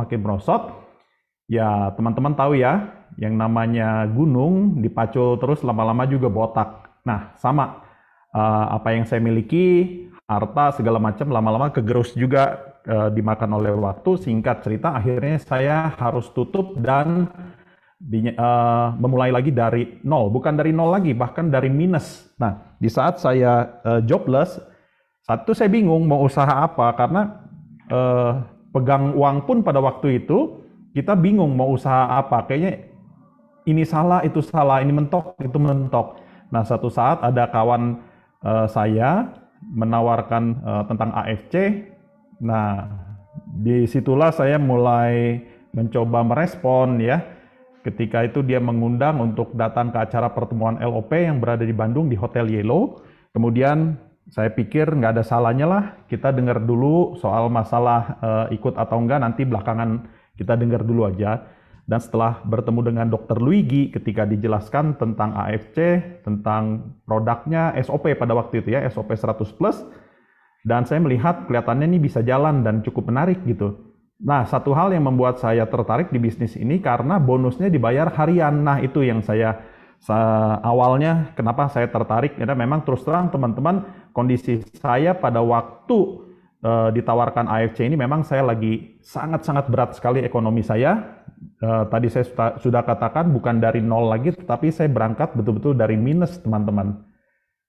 [SPEAKER 4] ya teman-teman tahu ya, yang namanya gunung dipacul terus lama-lama juga botak. Nah, sama apa yang saya miliki, harta segala macam lama-lama kegerus juga dimakan oleh waktu. Singkat cerita, akhirnya saya harus tutup dan memulai lagi dari nol. Bukan dari nol lagi, bahkan dari minus. Nah, di saat saya jobless, saat itu saya bingung mau usaha apa karena pegang uang pun pada waktu itu kita bingung mau usaha apa. Kayaknya ini salah, itu salah, ini mentok, itu mentok. Nah, satu saat ada kawan saya menawarkan tentang AFC. Nah, disitulah saya mulai mencoba merespon ya. Ketika itu dia mengundang untuk datang ke acara pertemuan LOP yang berada di Bandung di Hotel Yellow. Kemudian saya pikir nggak ada salahnya lah, kita dengar dulu soal masalah ikut atau enggak, nanti belakangan kita dengar dulu aja. Dan setelah bertemu dengan Dr. Luigi, ketika dijelaskan tentang AFC, tentang produknya, SOP pada waktu itu ya, SOP 100+, dan saya melihat kelihatannya ini bisa jalan dan cukup menarik gitu. Nah, satu hal yang membuat saya tertarik di bisnis ini karena bonusnya dibayar harian. Nah, itu yang saya awalnya kenapa saya tertarik, karena memang terus terang teman-teman, kondisi saya pada waktu ditawarkan AFC ini memang saya lagi sangat-sangat berat sekali ekonomi saya. Tadi saya sudah katakan bukan dari nol lagi, tetapi saya berangkat betul-betul dari minus, teman-teman.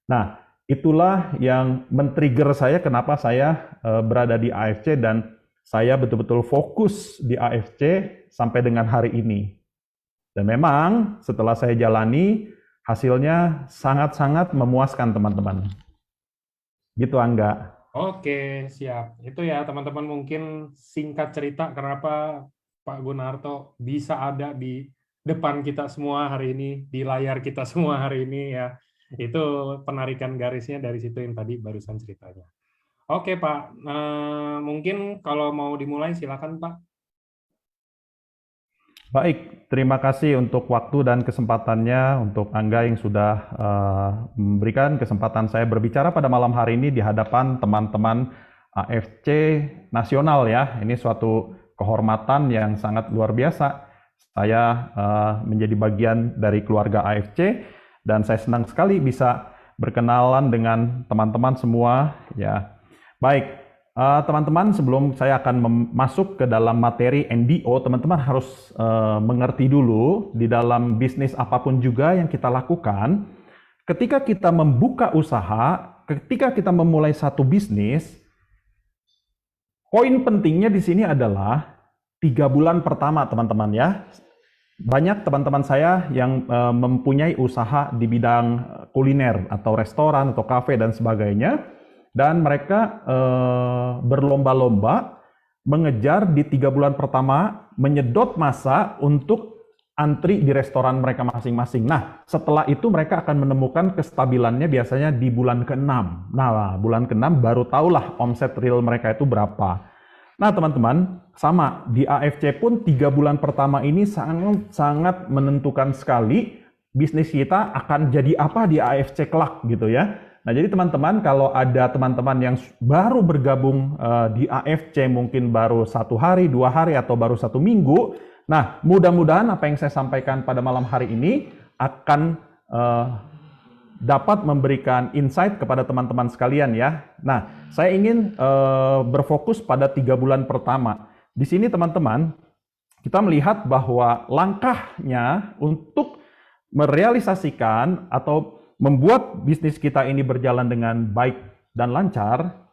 [SPEAKER 4] Nah, itulah yang men-trigger saya kenapa saya berada di AFC dan saya betul-betul fokus di AFC sampai dengan hari ini. Dan memang setelah saya jalani, hasilnya sangat-sangat memuaskan, teman-teman. Gitu, Angga.
[SPEAKER 3] Oke, siap. Itu ya teman-teman, mungkin singkat cerita kenapa Pak Gunarto bisa ada di depan kita semua hari ini, di layar kita semua hari ini ya. Itu penarikan garisnya dari situ yang tadi barusan ceritanya. Oke Pak, mungkin kalau mau dimulai silakan Pak.
[SPEAKER 4] Baik, terima kasih untuk waktu dan kesempatannya untuk Angga yang sudah memberikan kesempatan saya berbicara pada malam hari ini di hadapan teman-teman AFC nasional ya. Ini suatu kehormatan yang sangat luar biasa. Saya menjadi bagian dari keluarga AFC dan saya senang sekali bisa berkenalan dengan teman-teman semua ya. Baik, teman-teman, sebelum saya akan masuk ke dalam materi NDO, teman-teman harus mengerti dulu di dalam bisnis apapun juga yang kita lakukan, ketika kita membuka usaha, ketika kita memulai satu bisnis, poin pentingnya di sini adalah 3 bulan pertama, teman-teman ya. Banyak teman-teman saya yang mempunyai usaha di bidang kuliner atau restoran atau kafe dan sebagainya. Dan mereka berlomba-lomba mengejar di 3 bulan pertama menyedot massa untuk antri di restoran mereka masing-masing. Nah, setelah itu mereka akan menemukan kestabilannya biasanya di bulan ke-6. Nah, bulan ke-6 baru tahulah omset real mereka itu berapa. Nah, teman-teman, sama di AFC pun 3 bulan pertama ini sangat menentukan sekali bisnis kita akan jadi apa di AFC kelak gitu ya. Nah, jadi teman-teman, kalau ada teman-teman yang baru bergabung di AFC mungkin baru 1 hari, 2 hari, atau baru 1 minggu, nah mudah-mudahan apa yang saya sampaikan pada malam hari ini akan dapat memberikan insight kepada teman-teman sekalian ya. Nah, saya ingin berfokus pada 3 bulan pertama. Di sini teman-teman, kita melihat bahwa langkahnya untuk merealisasikan atau membuat bisnis kita ini berjalan dengan baik dan lancar,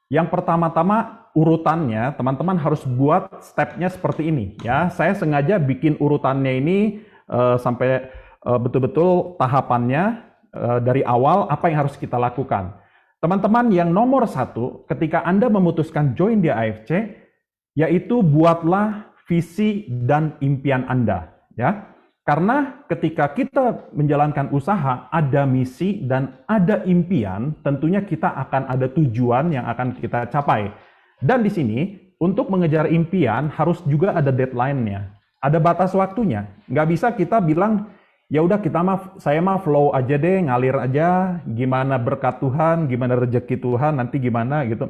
[SPEAKER 4] yang pertama-tama urutannya, teman-teman harus buat stepnya seperti ini ya. Saya sengaja bikin urutannya ini sampai betul-betul tahapannya dari awal apa yang harus kita lakukan. Teman-teman, yang nomor satu, ketika Anda memutuskan join di AFC, yaitu buatlah visi dan impian Anda, ya. Karena ketika kita menjalankan usaha, ada misi dan ada impian, tentunya kita akan ada tujuan yang akan kita capai. Dan di sini, untuk mengejar impian harus juga ada deadline-nya, ada batas waktunya. Nggak bisa kita bilang, ya udah saya mah flow aja deh, ngalir aja, gimana berkat Tuhan, gimana rezeki Tuhan, nanti gimana gitu.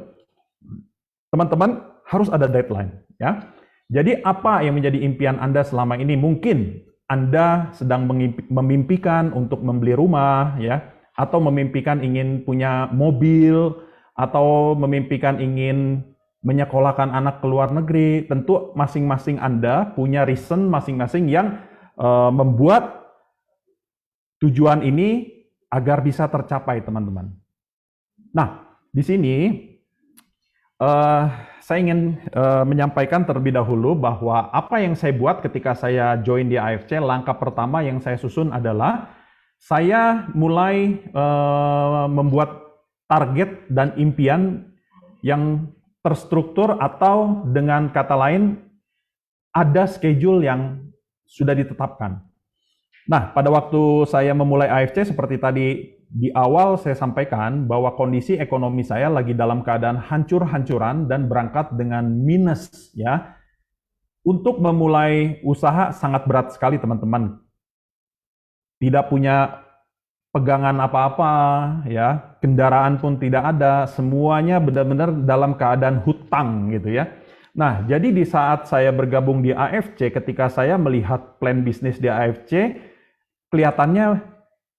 [SPEAKER 4] Teman-teman harus ada deadline, ya. Jadi apa yang menjadi impian Anda selama ini? Mungkin Anda sedang memimpikan untuk membeli rumah, ya, atau memimpikan ingin punya mobil, atau memimpikan ingin menyekolahkan anak ke luar negeri. Tentu masing-masing Anda punya reason masing-masing yang membuat tujuan ini agar bisa tercapai, teman-teman. Nah, di sini saya ingin menyampaikan terlebih dahulu bahwa apa yang saya buat ketika saya join di AFC, langkah pertama yang saya susun adalah saya mulai membuat target dan impian yang terstruktur, atau dengan kata lain ada schedule yang sudah ditetapkan. Nah, pada waktu saya memulai AFC, seperti tadi di awal saya sampaikan bahwa kondisi ekonomi saya lagi dalam keadaan hancur-hancuran dan berangkat dengan minus, ya. Untuk memulai usaha sangat berat sekali, teman-teman. Tidak punya pegangan apa-apa, ya. Kendaraan pun tidak ada, semuanya benar-benar dalam keadaan hutang gitu ya. Nah, jadi di saat saya bergabung di AFC, ketika saya melihat plan bisnis di AFC, kelihatannya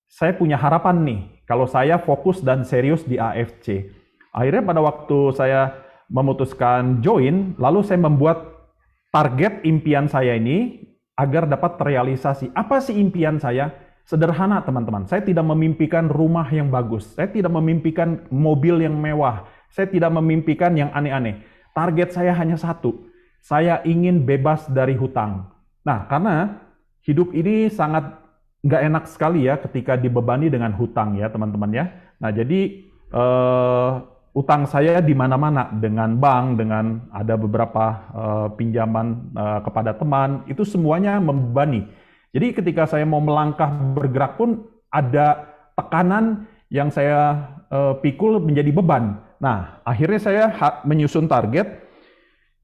[SPEAKER 4] saya punya harapan nih, kalau saya fokus dan serius di AFC. Akhirnya pada waktu saya memutuskan join, lalu saya membuat target impian saya ini agar dapat terrealisasi. Apa sih impian saya? Sederhana, teman-teman. Saya tidak memimpikan rumah yang bagus. Saya tidak memimpikan mobil yang mewah. Saya tidak memimpikan yang aneh-aneh. Target saya hanya satu. Saya ingin bebas dari hutang. Nah, karena hidup ini sangat nggak enak sekali ya ketika dibebani dengan hutang ya teman-teman ya. Nah jadi utang saya di mana-mana, dengan bank, dengan ada beberapa pinjaman kepada teman, itu semuanya membebani. Jadi ketika saya mau melangkah bergerak pun ada tekanan yang saya pikul menjadi beban. Nah akhirnya saya menyusun target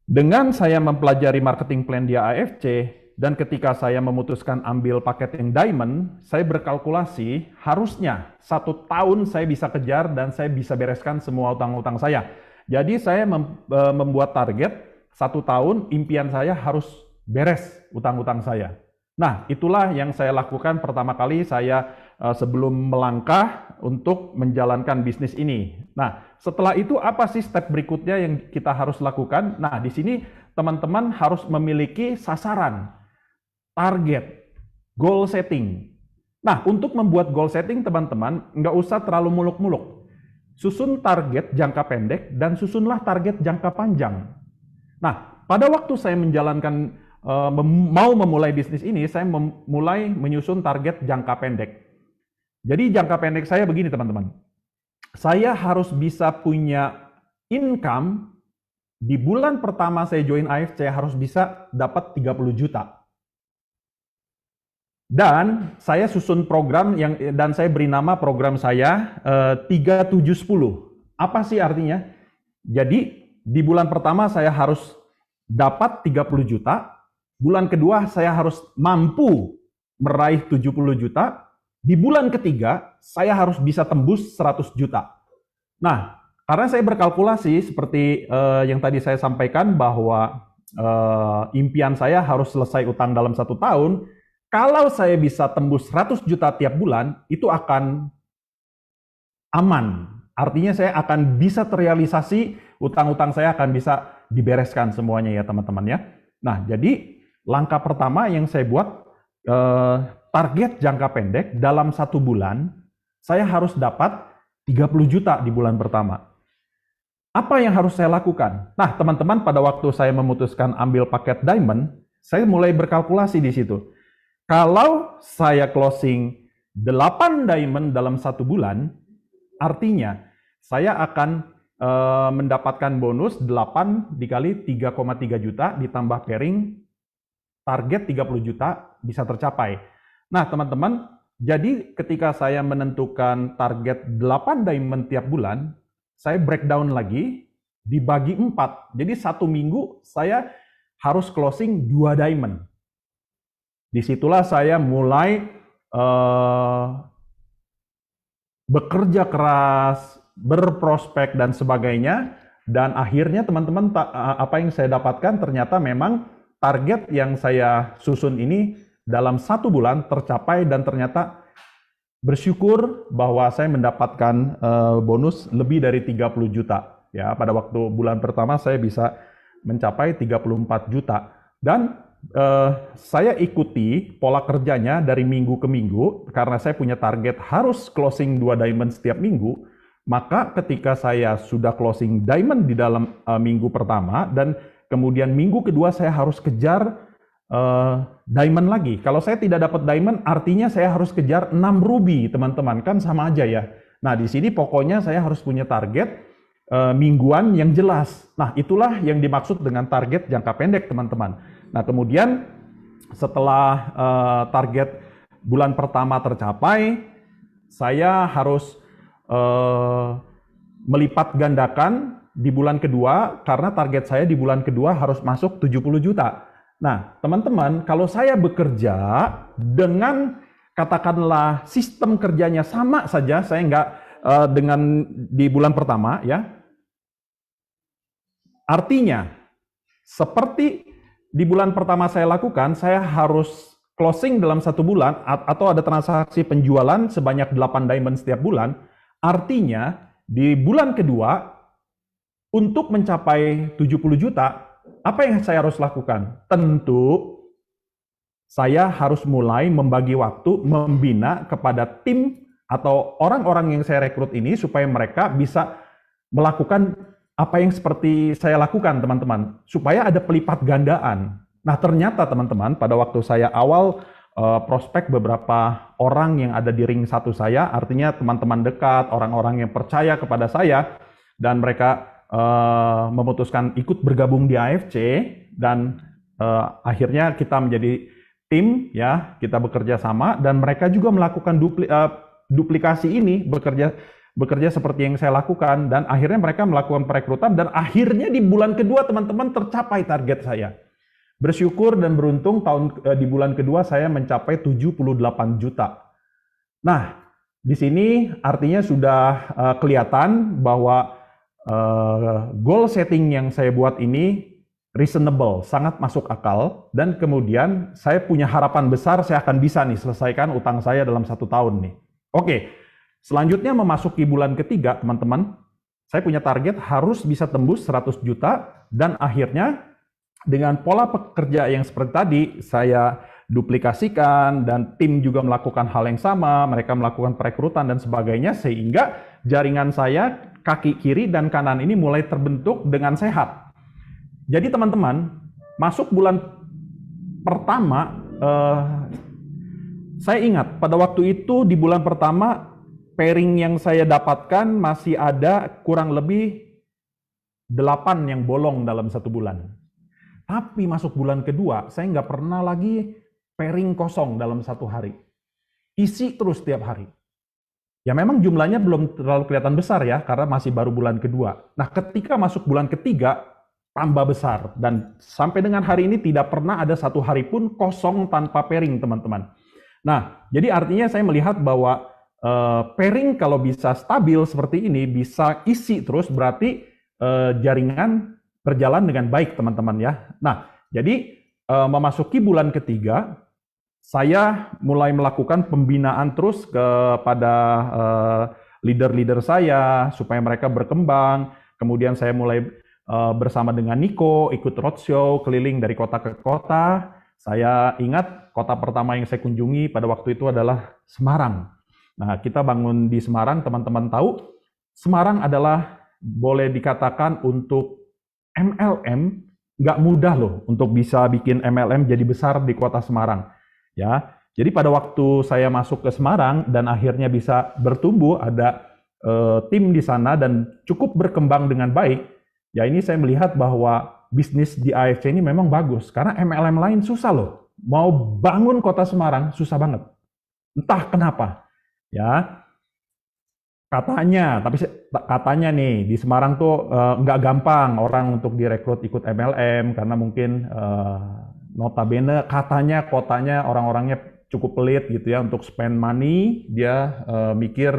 [SPEAKER 4] dengan saya mempelajari marketing plan di AFC. Dan ketika saya memutuskan ambil paket yang diamond, saya berkalkulasi harusnya 1 tahun saya bisa kejar dan saya bisa bereskan semua utang-utang saya. Jadi saya membuat target 1 tahun, impian saya harus beres utang-utang saya. Nah, itulah yang saya lakukan pertama kali saya sebelum melangkah untuk menjalankan bisnis ini. Nah, setelah itu apa sih step berikutnya yang kita harus lakukan? Nah, di sini teman-teman harus memiliki sasaran, target, goal setting. Nah, untuk membuat goal setting, teman-teman, nggak usah terlalu muluk-muluk. Susun target jangka pendek dan susunlah target jangka panjang. Nah, pada waktu saya menjalankan, mau memulai bisnis ini, saya mulai menyusun target jangka pendek. Jadi jangka pendek saya begini, teman-teman. Saya harus bisa punya income, di bulan pertama saya join AFC harus bisa dapat 30 juta. Dan saya susun program dan saya beri nama program saya 3710. Apa sih artinya? Jadi di bulan pertama saya harus dapat 30 juta, bulan kedua saya harus mampu meraih 70 juta, di bulan ketiga saya harus bisa tembus 100 juta. Nah, karena saya berkalkulasi seperti yang tadi saya sampaikan bahwa impian saya harus selesai utang dalam 1 tahun. Kalau saya bisa tembus 100 juta tiap bulan, itu akan aman. Artinya saya akan bisa terrealisasi, utang-utang saya akan bisa dibereskan semuanya ya teman-teman ya. Nah, jadi langkah pertama yang saya buat, target jangka pendek dalam 1 bulan, saya harus dapat 30 juta di bulan pertama. Apa yang harus saya lakukan? Nah, teman-teman, pada waktu saya memutuskan ambil paket diamond, saya mulai berkalkulasi di situ. Kalau saya closing 8 diamond dalam 1 bulan, artinya saya akan mendapatkan bonus 8 dikali 3,3 juta ditambah pairing, target 30 juta bisa tercapai. Nah, teman-teman, jadi ketika saya menentukan target 8 diamond tiap bulan, saya breakdown lagi, dibagi 4. Jadi 1 minggu saya harus closing 2 diamond. Disitulah saya mulai bekerja keras, berprospek dan sebagainya. Dan akhirnya teman-teman, apa yang saya dapatkan ternyata memang target yang saya susun ini dalam 1 bulan tercapai, dan ternyata bersyukur bahwa saya mendapatkan bonus lebih dari 30 juta. Ya, pada waktu bulan pertama saya bisa mencapai 34 juta. Dan saya ikuti pola kerjanya dari minggu ke minggu, karena saya punya target harus closing 2 diamond setiap minggu. Maka ketika saya sudah closing diamond di dalam minggu pertama, dan kemudian minggu kedua saya harus kejar diamond lagi. Kalau saya tidak dapat diamond, artinya saya harus kejar 6 ruby, teman-teman. Kan sama aja ya. Nah, di sini pokoknya saya harus punya target mingguan yang jelas. Nah, itulah yang dimaksud dengan target jangka pendek, teman-teman. Nah, kemudian setelah target bulan pertama tercapai, saya harus melipat gandakan di bulan kedua, karena target saya di bulan kedua harus masuk 70 juta. Nah, teman-teman, kalau saya bekerja dengan katakanlah sistem kerjanya sama saja, saya nggak dengan di bulan pertama, ya. Artinya, seperti di bulan pertama saya lakukan, saya harus closing dalam 1 bulan, atau ada transaksi penjualan sebanyak 8 diamond setiap bulan. Artinya, di bulan kedua, untuk mencapai 70 juta, apa yang saya harus lakukan? Tentu, saya harus mulai membagi waktu, membina kepada tim atau orang-orang yang saya rekrut ini, supaya mereka bisa melakukan apa yang seperti saya lakukan, teman-teman. Supaya ada pelipat gandaan. Nah, ternyata teman-teman, pada waktu saya awal prospek beberapa orang yang ada di ring 1 saya, artinya teman-teman dekat, orang-orang yang percaya kepada saya, dan mereka memutuskan ikut bergabung di AFC, dan akhirnya kita menjadi tim, ya, kita bekerja sama, dan mereka juga melakukan duplikasi ini, bekerja seperti yang saya lakukan, dan akhirnya mereka melakukan perekrutan, dan akhirnya di bulan kedua, teman-teman, tercapai target saya. Bersyukur dan beruntung di bulan kedua saya mencapai 78 juta. Nah, di sini artinya sudah kelihatan bahwa goal setting yang saya buat ini reasonable, sangat masuk akal, dan kemudian saya punya harapan besar saya akan bisa nih selesaikan utang saya dalam 1 tahun nih. Oke, selanjutnya memasuki bulan ketiga, teman-teman, saya punya target harus bisa tembus 100 juta, dan akhirnya dengan pola pekerja yang seperti tadi, saya duplikasikan, dan tim juga melakukan hal yang sama, mereka melakukan perekrutan dan sebagainya, sehingga jaringan saya, kaki kiri dan kanan ini mulai terbentuk dengan sehat. Jadi teman-teman, masuk bulan pertama, saya ingat pada waktu itu di bulan pertama, pairing yang saya dapatkan masih ada kurang lebih 8 yang bolong dalam 1 bulan. Tapi masuk bulan kedua, saya nggak pernah lagi pairing kosong dalam 1 hari. Isi terus tiap hari. Ya memang jumlahnya belum terlalu kelihatan besar ya, karena masih baru bulan kedua. Nah, ketika masuk bulan ketiga, tambah besar. Dan sampai dengan hari ini tidak pernah ada 1 hari pun kosong tanpa pairing, teman-teman. Nah, jadi artinya saya melihat bahwa pairing kalau bisa stabil seperti ini, bisa isi terus, berarti jaringan berjalan dengan baik, teman-teman ya. Nah, jadi memasuki bulan ketiga, saya mulai melakukan pembinaan terus kepada leader-leader saya supaya mereka berkembang. Kemudian saya mulai bersama dengan Niko ikut roadshow keliling dari kota ke kota, Saya ingat kota pertama yang saya kunjungi pada waktu itu adalah Semarang. Nah, kita bangun di Semarang, teman-teman tahu, Semarang adalah boleh dikatakan untuk MLM, nggak mudah loh untuk bisa bikin MLM jadi besar di kota Semarang. Ya, jadi pada waktu saya masuk ke Semarang dan akhirnya bisa bertumbuh, ada tim di sana dan cukup berkembang dengan baik, ya ini saya melihat bahwa bisnis di AFC ini memang bagus, karena MLM lain susah loh. Mau bangun kota Semarang susah banget. Entah kenapa. Ya, katanya nih di Semarang tuh nggak gampang orang untuk direkrut ikut MLM karena mungkin notabene katanya kotanya orang-orangnya cukup pelit gitu ya, untuk spend money dia mikir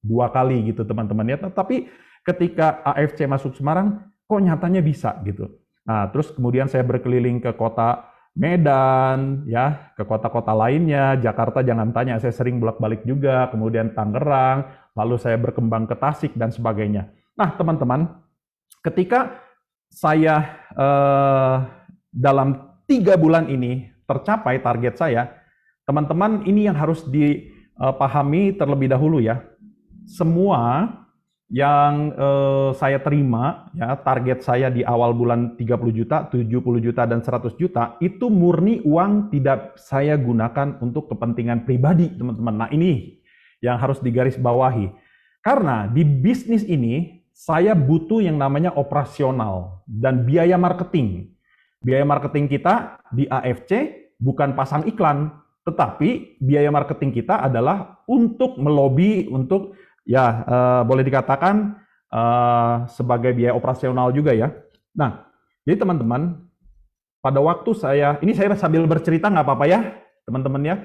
[SPEAKER 4] 2 kali gitu teman-teman ya. Tapi ketika AFC masuk Semarang kok nyatanya bisa gitu. Nah, terus kemudian saya berkeliling ke kota Medan, ya, ke kota-kota lainnya, Jakarta jangan tanya, saya sering bolak-balik juga, kemudian Tangerang, lalu saya berkembang ke Tasik dan sebagainya. Nah, teman-teman, ketika saya dalam 3 bulan ini tercapai target saya, teman-teman ini yang harus dipahami terlebih dahulu ya. Semua yang saya terima, ya, target saya di awal bulan 30 juta, 70 juta, dan 100 juta, itu murni uang tidak saya gunakan untuk kepentingan pribadi, teman-teman. Nah, ini yang harus digarisbawahi. Karena di bisnis ini, saya butuh yang namanya operasional dan biaya marketing. Biaya marketing kita di AFC bukan pasang iklan, tetapi biaya marketing kita adalah untuk melobi, untuk ya, boleh dikatakan sebagai biaya operasional juga ya. Nah, jadi teman-teman, pada waktu ini saya sambil bercerita nggak apa-apa ya, teman-teman ya.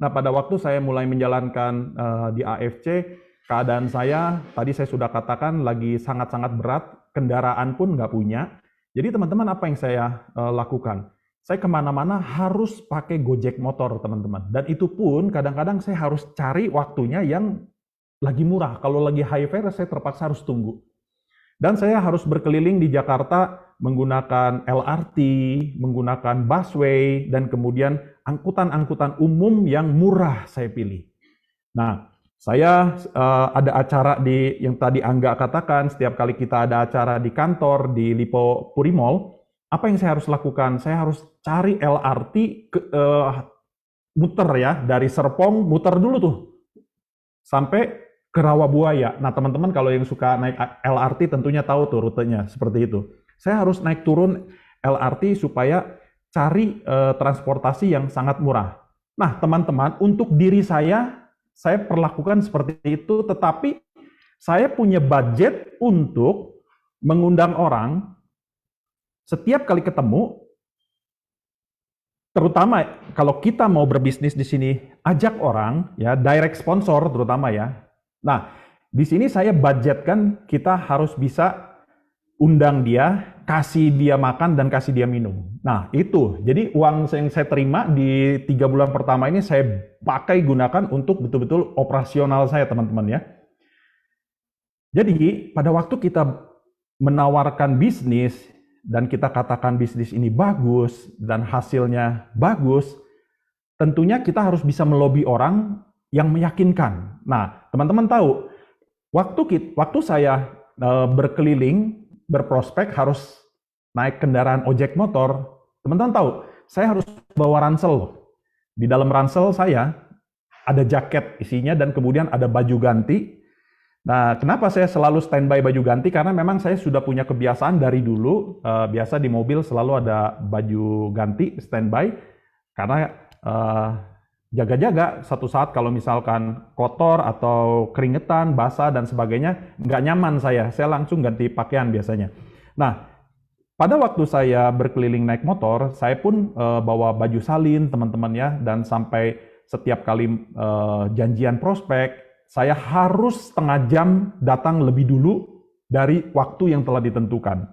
[SPEAKER 4] Nah, pada waktu saya mulai menjalankan di AFC, keadaan saya, tadi saya sudah katakan, lagi sangat-sangat berat, kendaraan pun nggak punya. Jadi teman-teman, apa yang saya lakukan? Saya kemana-mana harus pakai Gojek motor, teman-teman. Dan itu pun kadang-kadang saya harus cari waktunya yang lagi murah. Kalau lagi high fare, saya terpaksa harus tunggu. Dan saya harus berkeliling di Jakarta menggunakan LRT, menggunakan busway, dan kemudian angkutan-angkutan umum yang murah saya pilih. Nah, saya ada acara yang tadi Angga katakan, setiap kali kita ada acara di kantor, di Lipo Puri Mall, apa yang saya harus lakukan? Saya harus cari LRT, muter ya, dari Serpong, muter dulu tuh, sampai ke Rawabuaya. Nah, teman-teman kalau yang suka naik LRT tentunya tahu tuh rutenya seperti itu. Saya harus naik turun LRT supaya cari transportasi yang sangat murah. Nah, teman-teman, untuk diri saya perlakukan seperti itu, tetapi saya punya budget untuk mengundang orang setiap kali ketemu, terutama kalau kita mau berbisnis di sini, ajak orang, ya, direct sponsor terutama ya. Nah, di sini saya budgetkan kita harus bisa undang dia, kasih dia makan dan kasih dia minum. Nah, itu. Jadi uang yang saya terima di 3 bulan pertama ini saya pakai gunakan untuk betul-betul operasional saya, teman-teman ya. Jadi, pada waktu kita menawarkan bisnis dan kita katakan bisnis ini bagus dan hasilnya bagus, tentunya kita harus bisa melobi orang yang meyakinkan. Nah, teman-teman tahu, waktu saya berkeliling, berprospek harus naik kendaraan ojek motor, teman-teman tahu, saya harus bawa ransel. Di dalam ransel saya ada jaket isinya dan kemudian ada baju ganti. Nah, kenapa saya selalu standby baju ganti? Karena memang saya sudah punya kebiasaan dari dulu, biasa di mobil selalu ada baju ganti standby, karena jaga-jaga satu saat kalau misalkan kotor atau keringetan, basah dan sebagainya, nggak nyaman saya langsung ganti pakaian biasanya. Nah, pada waktu saya berkeliling naik motor, saya pun bawa baju salin teman-teman ya, dan sampai setiap kali janjian prospek, saya harus setengah jam datang lebih dulu dari waktu yang telah ditentukan.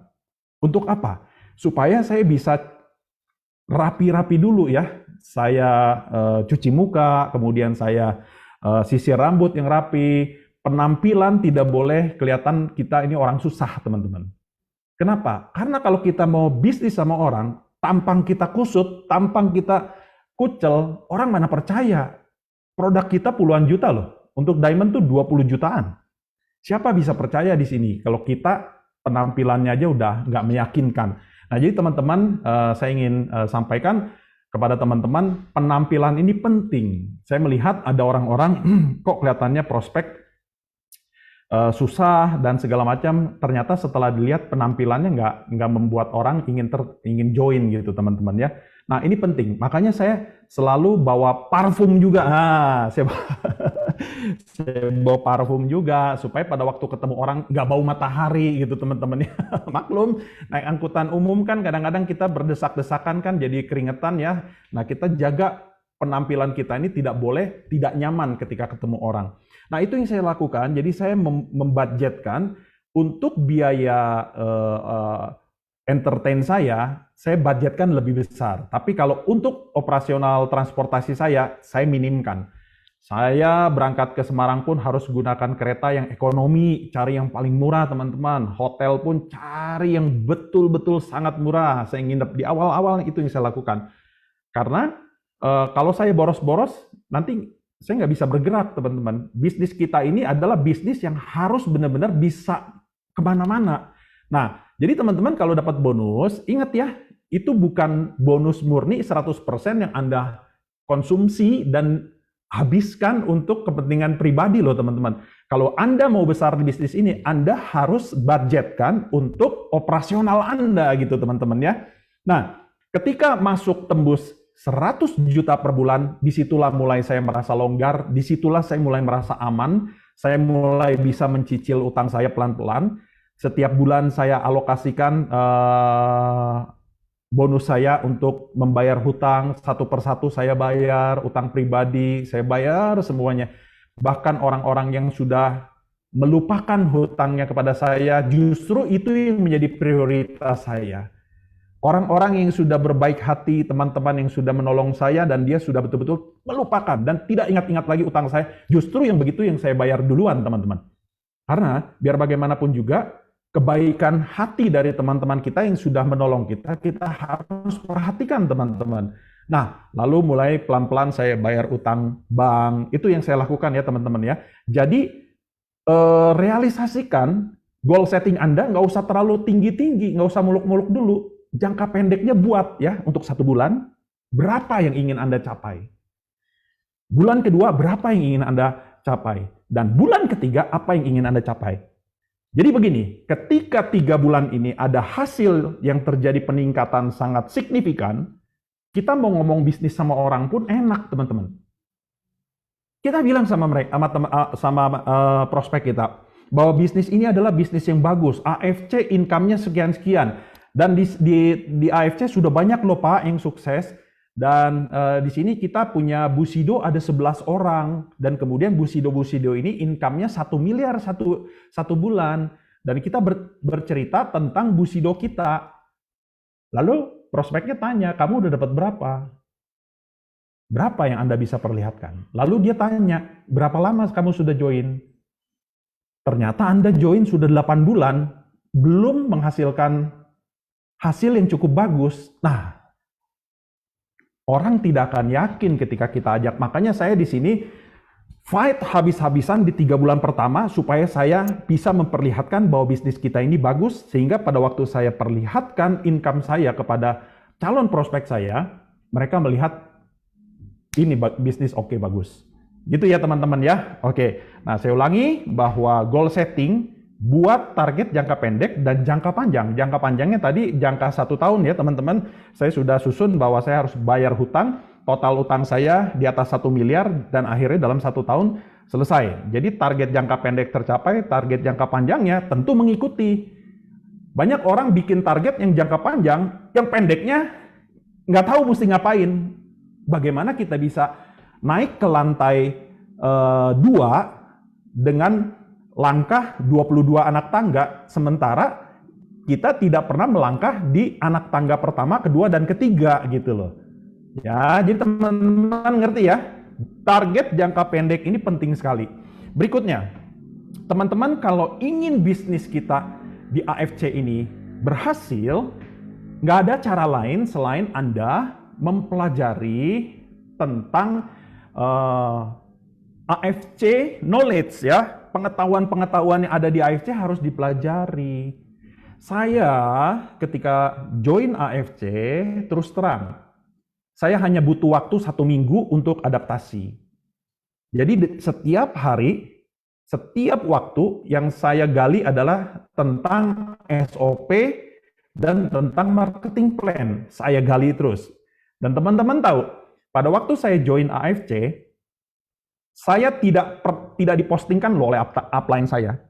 [SPEAKER 4] Untuk apa? Supaya saya bisa rapi-rapi dulu ya. Saya cuci muka, kemudian saya sisir rambut yang rapi. Penampilan tidak boleh kelihatan kita ini orang susah, teman-teman. Kenapa? Karena kalau kita mau bisnis sama orang, tampang kita kusut, tampang kita kucel, orang mana percaya? Produk kita puluhan juta loh. Untuk diamond tuh 20 jutaan. Siapa bisa percaya di sini kalau kita penampilannya aja udah nggak meyakinkan? Nah, jadi teman-teman, saya ingin sampaikan kepada teman-teman, penampilan ini penting. Saya melihat ada orang-orang kok kelihatannya prospek susah dan segala macam, ternyata setelah dilihat penampilannya nggak membuat orang ingin join gitu teman-teman ya. Nah ini penting, makanya saya selalu bawa parfum juga. Saya bawa parfum juga supaya pada waktu ketemu orang nggak bau matahari gitu teman-teman ya. Maklum naik angkutan umum kan kadang-kadang kita berdesak-desakan kan jadi keringetan ya. Nah kita jaga penampilan kita ini tidak boleh tidak nyaman ketika ketemu orang. Nah itu yang saya lakukan, jadi saya membudgetkan untuk biaya entertain saya budgetkan lebih besar. Tapi kalau untuk operasional transportasi saya minimkan. Saya berangkat ke Semarang pun harus gunakan kereta yang ekonomi, cari yang paling murah teman-teman. Hotel pun cari yang betul-betul sangat murah. Saya nginep di awal-awal itu yang saya lakukan. Karena kalau saya boros-boros, nanti saya nggak bisa bergerak teman-teman. Bisnis kita ini adalah bisnis yang harus benar-benar bisa kemana-mana. Nah, jadi teman-teman kalau dapat bonus, ingat ya, itu bukan bonus murni 100% yang Anda konsumsi dan habiskan untuk kepentingan pribadi loh teman-teman. Kalau Anda mau besar di bisnis ini, Anda harus budgetkan untuk operasional Anda gitu teman-teman ya. Nah, ketika masuk tembus 100 juta per bulan, disitulah mulai saya merasa longgar, disitulah saya mulai merasa aman, saya mulai bisa mencicil utang saya pelan-pelan. Setiap bulan saya alokasikan bonus saya untuk membayar hutang, satu persatu saya bayar, utang pribadi, saya bayar semuanya. Bahkan orang-orang yang sudah melupakan hutangnya kepada saya, justru itu yang menjadi prioritas saya. Orang-orang yang sudah berbaik hati, teman-teman yang sudah menolong saya, dan dia sudah betul-betul melupakan dan tidak ingat-ingat lagi utang saya, justru yang begitu yang saya bayar duluan teman-teman. Karena biar bagaimanapun juga, kebaikan hati dari teman-teman kita yang sudah menolong kita, kita harus perhatikan teman-teman. Nah, lalu mulai pelan-pelan saya bayar utang bank, itu yang saya lakukan ya teman-teman ya. Jadi, realisasikan goal setting Anda nggak usah terlalu tinggi-tinggi, nggak usah muluk-muluk dulu. Jangka pendeknya buat ya, untuk 1 bulan, berapa yang ingin Anda capai. Bulan kedua, berapa yang ingin Anda capai. Dan bulan ketiga, apa yang ingin Anda capai. Jadi begini, ketika 3 bulan ini ada hasil yang terjadi peningkatan sangat signifikan, kita mau ngomong bisnis sama orang pun enak, teman-teman. Kita bilang sama mereka, sama prospek kita, bahwa bisnis ini adalah bisnis yang bagus. AFC income-nya sekian-sekian. Dan di AFC sudah banyak loh Pak yang sukses. Dan di sini kita punya Busido ada 11 orang. Dan kemudian Busido ini income-nya 1 miliar satu bulan. Dan kita bercerita tentang Busido kita. Lalu prospeknya tanya, kamu udah dapat berapa? Berapa yang Anda bisa perlihatkan? Lalu dia tanya, berapa lama kamu sudah join? Ternyata Anda join sudah 8 bulan, belum menghasilkan hasil yang cukup bagus. Nah, orang tidak akan yakin ketika kita ajak. Makanya saya di sini fight habis-habisan di 3 bulan pertama supaya saya bisa memperlihatkan bahwa bisnis kita ini bagus, sehingga pada waktu saya perlihatkan income saya kepada calon prospek saya, mereka melihat ini bisnis oke, bagus. Gitu ya teman-teman ya. Oke. Nah, saya ulangi bahwa goal setting buat target jangka pendek dan jangka panjang. Jangka panjangnya tadi jangka 1 tahun ya teman-teman. Saya sudah susun bahwa saya harus bayar hutang. Total utang saya di atas 1 miliar dan akhirnya dalam 1 tahun selesai. Jadi target jangka pendek tercapai, target jangka panjangnya tentu mengikuti. Banyak orang bikin target yang jangka panjang, yang pendeknya nggak tahu mesti ngapain. Bagaimana kita bisa naik ke lantai 2 dengan langkah 22 anak tangga, sementara kita tidak pernah melangkah di anak tangga pertama, kedua, dan ketiga gitu loh. Ya, jadi teman-teman ngerti ya, target jangka pendek ini penting sekali. Berikutnya, teman-teman kalau ingin bisnis kita di AFC ini berhasil, nggak ada cara lain selain Anda mempelajari tentang AFC knowledge ya. Pengetahuan-pengetahuan yang ada di AFC harus dipelajari. Saya ketika join AFC, terus terang, saya hanya butuh waktu 1 minggu untuk adaptasi. Jadi setiap hari, setiap waktu yang saya gali adalah tentang SOP dan tentang marketing plan. Saya gali terus. Dan teman-teman tahu, pada waktu saya join AFC, saya tidak dipostingkan loh oleh upline saya.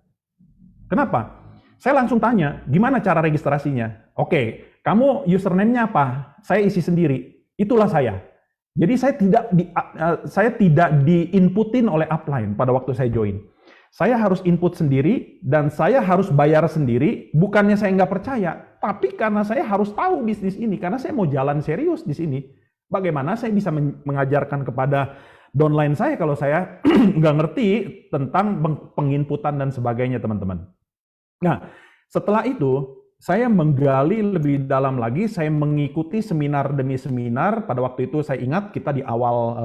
[SPEAKER 4] Kenapa? Saya langsung tanya, gimana cara registrasinya? Oke, kamu username-nya apa? Saya isi sendiri. Itulah saya. Jadi saya tidak diinputin oleh upline pada waktu saya join. Saya harus input sendiri dan saya harus bayar sendiri. Bukannya saya nggak percaya, tapi karena saya harus tahu bisnis ini, karena saya mau jalan serius di sini. Bagaimana saya bisa mengajarkan kepada downline saya kalau saya nggak ngerti tentang penginputan dan sebagainya, teman-teman. Nah, setelah itu saya menggali lebih dalam lagi, saya mengikuti seminar demi seminar. Pada waktu itu saya ingat kita di awal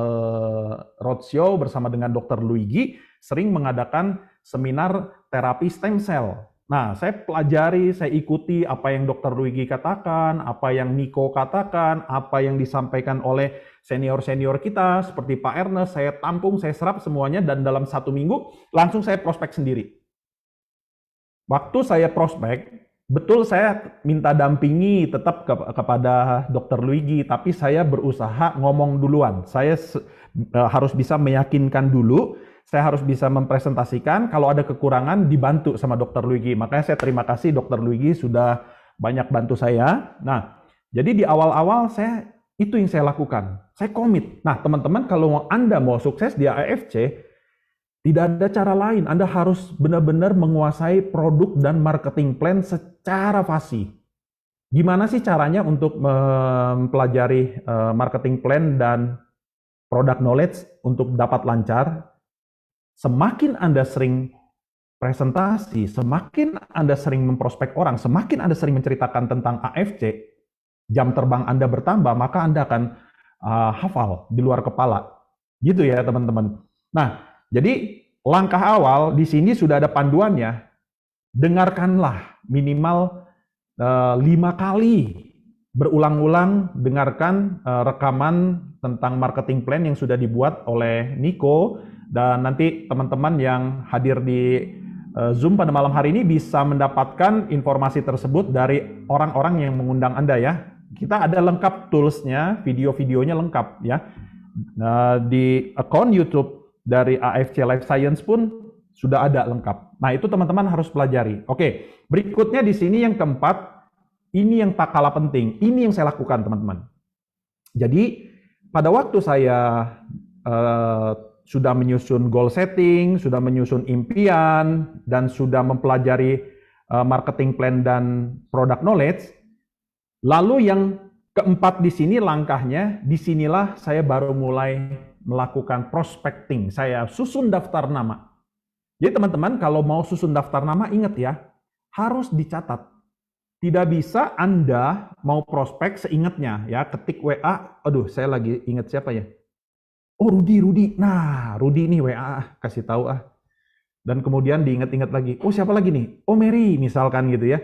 [SPEAKER 4] roadshow bersama dengan Dr. Luigi sering mengadakan seminar terapi stem cell. Nah, saya pelajari, saya ikuti apa yang Dr. Luigi katakan, apa yang Nico katakan, apa yang disampaikan oleh senior-senior kita seperti Pak Ernest, saya tampung, saya serap semuanya, dan dalam 1 minggu langsung saya prospek sendiri. Waktu saya prospek, betul saya minta dampingi tetap kepada Dr. Luigi, tapi saya berusaha ngomong duluan. Saya harus bisa meyakinkan dulu, saya harus bisa mempresentasikan, kalau ada kekurangan dibantu sama Dr. Luigi. Makanya saya terima kasih Dr. Luigi sudah banyak bantu saya. Nah, jadi di awal-awal itu yang saya lakukan. Saya komit. Nah, teman-teman, kalau Anda mau sukses di AFC, tidak ada cara lain. Anda harus benar-benar menguasai produk dan marketing plan secara fasih. Gimana sih caranya untuk mempelajari marketing plan dan product knowledge untuk dapat lancar? Semakin Anda sering presentasi, semakin Anda sering memprospek orang, semakin Anda sering menceritakan tentang AFC, jam terbang Anda bertambah, maka Anda akan hafal di luar kepala. Gitu ya, teman-teman. Nah, jadi langkah awal di sini sudah ada panduannya. Dengarkanlah minimal 5 kali berulang-ulang, dengarkan rekaman tentang marketing plan yang sudah dibuat oleh Nico, dan nanti teman-teman yang hadir di Zoom pada malam hari ini bisa mendapatkan informasi tersebut dari orang-orang yang mengundang Anda ya. Kita ada lengkap toolsnya, video-videonya lengkap ya. Di akun YouTube dari AFC Life Science pun sudah ada lengkap. Nah, itu teman-teman harus pelajari. Oke, berikutnya di sini yang keempat, ini yang tak kalah penting. Ini yang saya lakukan, teman-teman. Jadi, pada waktu saya sudah menyusun goal setting, sudah menyusun impian, dan sudah mempelajari marketing plan dan product knowledge, lalu yang keempat di sini langkahnya, disinilah saya baru mulai melakukan prospecting. Saya susun daftar nama. Jadi teman-teman, kalau mau susun daftar nama, ingat ya, harus dicatat. Tidak bisa Anda mau prospek seingatnya, ya, ketik WA, aduh saya lagi ingat siapa ya? Oh, Rudi. Nah, Rudi nih WA, kasih tahu ah. Dan kemudian diingat-ingat lagi. Oh, siapa lagi nih? Oh, Mary, misalkan gitu ya.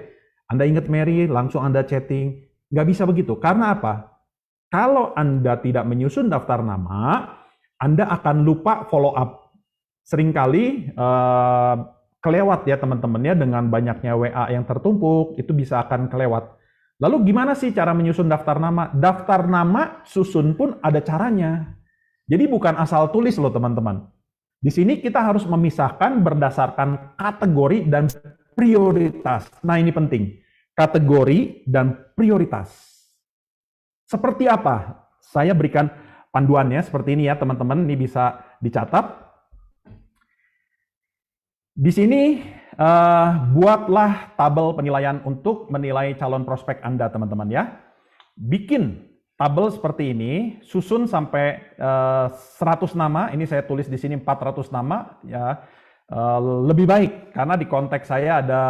[SPEAKER 4] Anda ingat Mary, langsung Anda chatting. Nggak bisa begitu. Karena apa? Kalau Anda tidak menyusun daftar nama, Anda akan lupa follow up. Seringkali kelewat ya teman-teman ya, dengan banyaknya WA yang tertumpuk, itu bisa akan kelewat. Lalu gimana sih cara menyusun daftar nama? Daftar nama susun pun ada caranya. Jadi bukan asal tulis loh teman-teman. Di sini kita harus memisahkan berdasarkan kategori dan prioritas. Nah ini penting. Kategori dan prioritas. Seperti apa? Saya berikan panduannya seperti ini ya teman-teman. Ini bisa dicatat. Di sini buatlah tabel penilaian untuk menilai calon prospek Anda teman-teman ya. Bikin tabel seperti ini, susun sampai 100 nama, ini saya tulis di sini 400 nama, ya lebih baik karena di konteks saya ada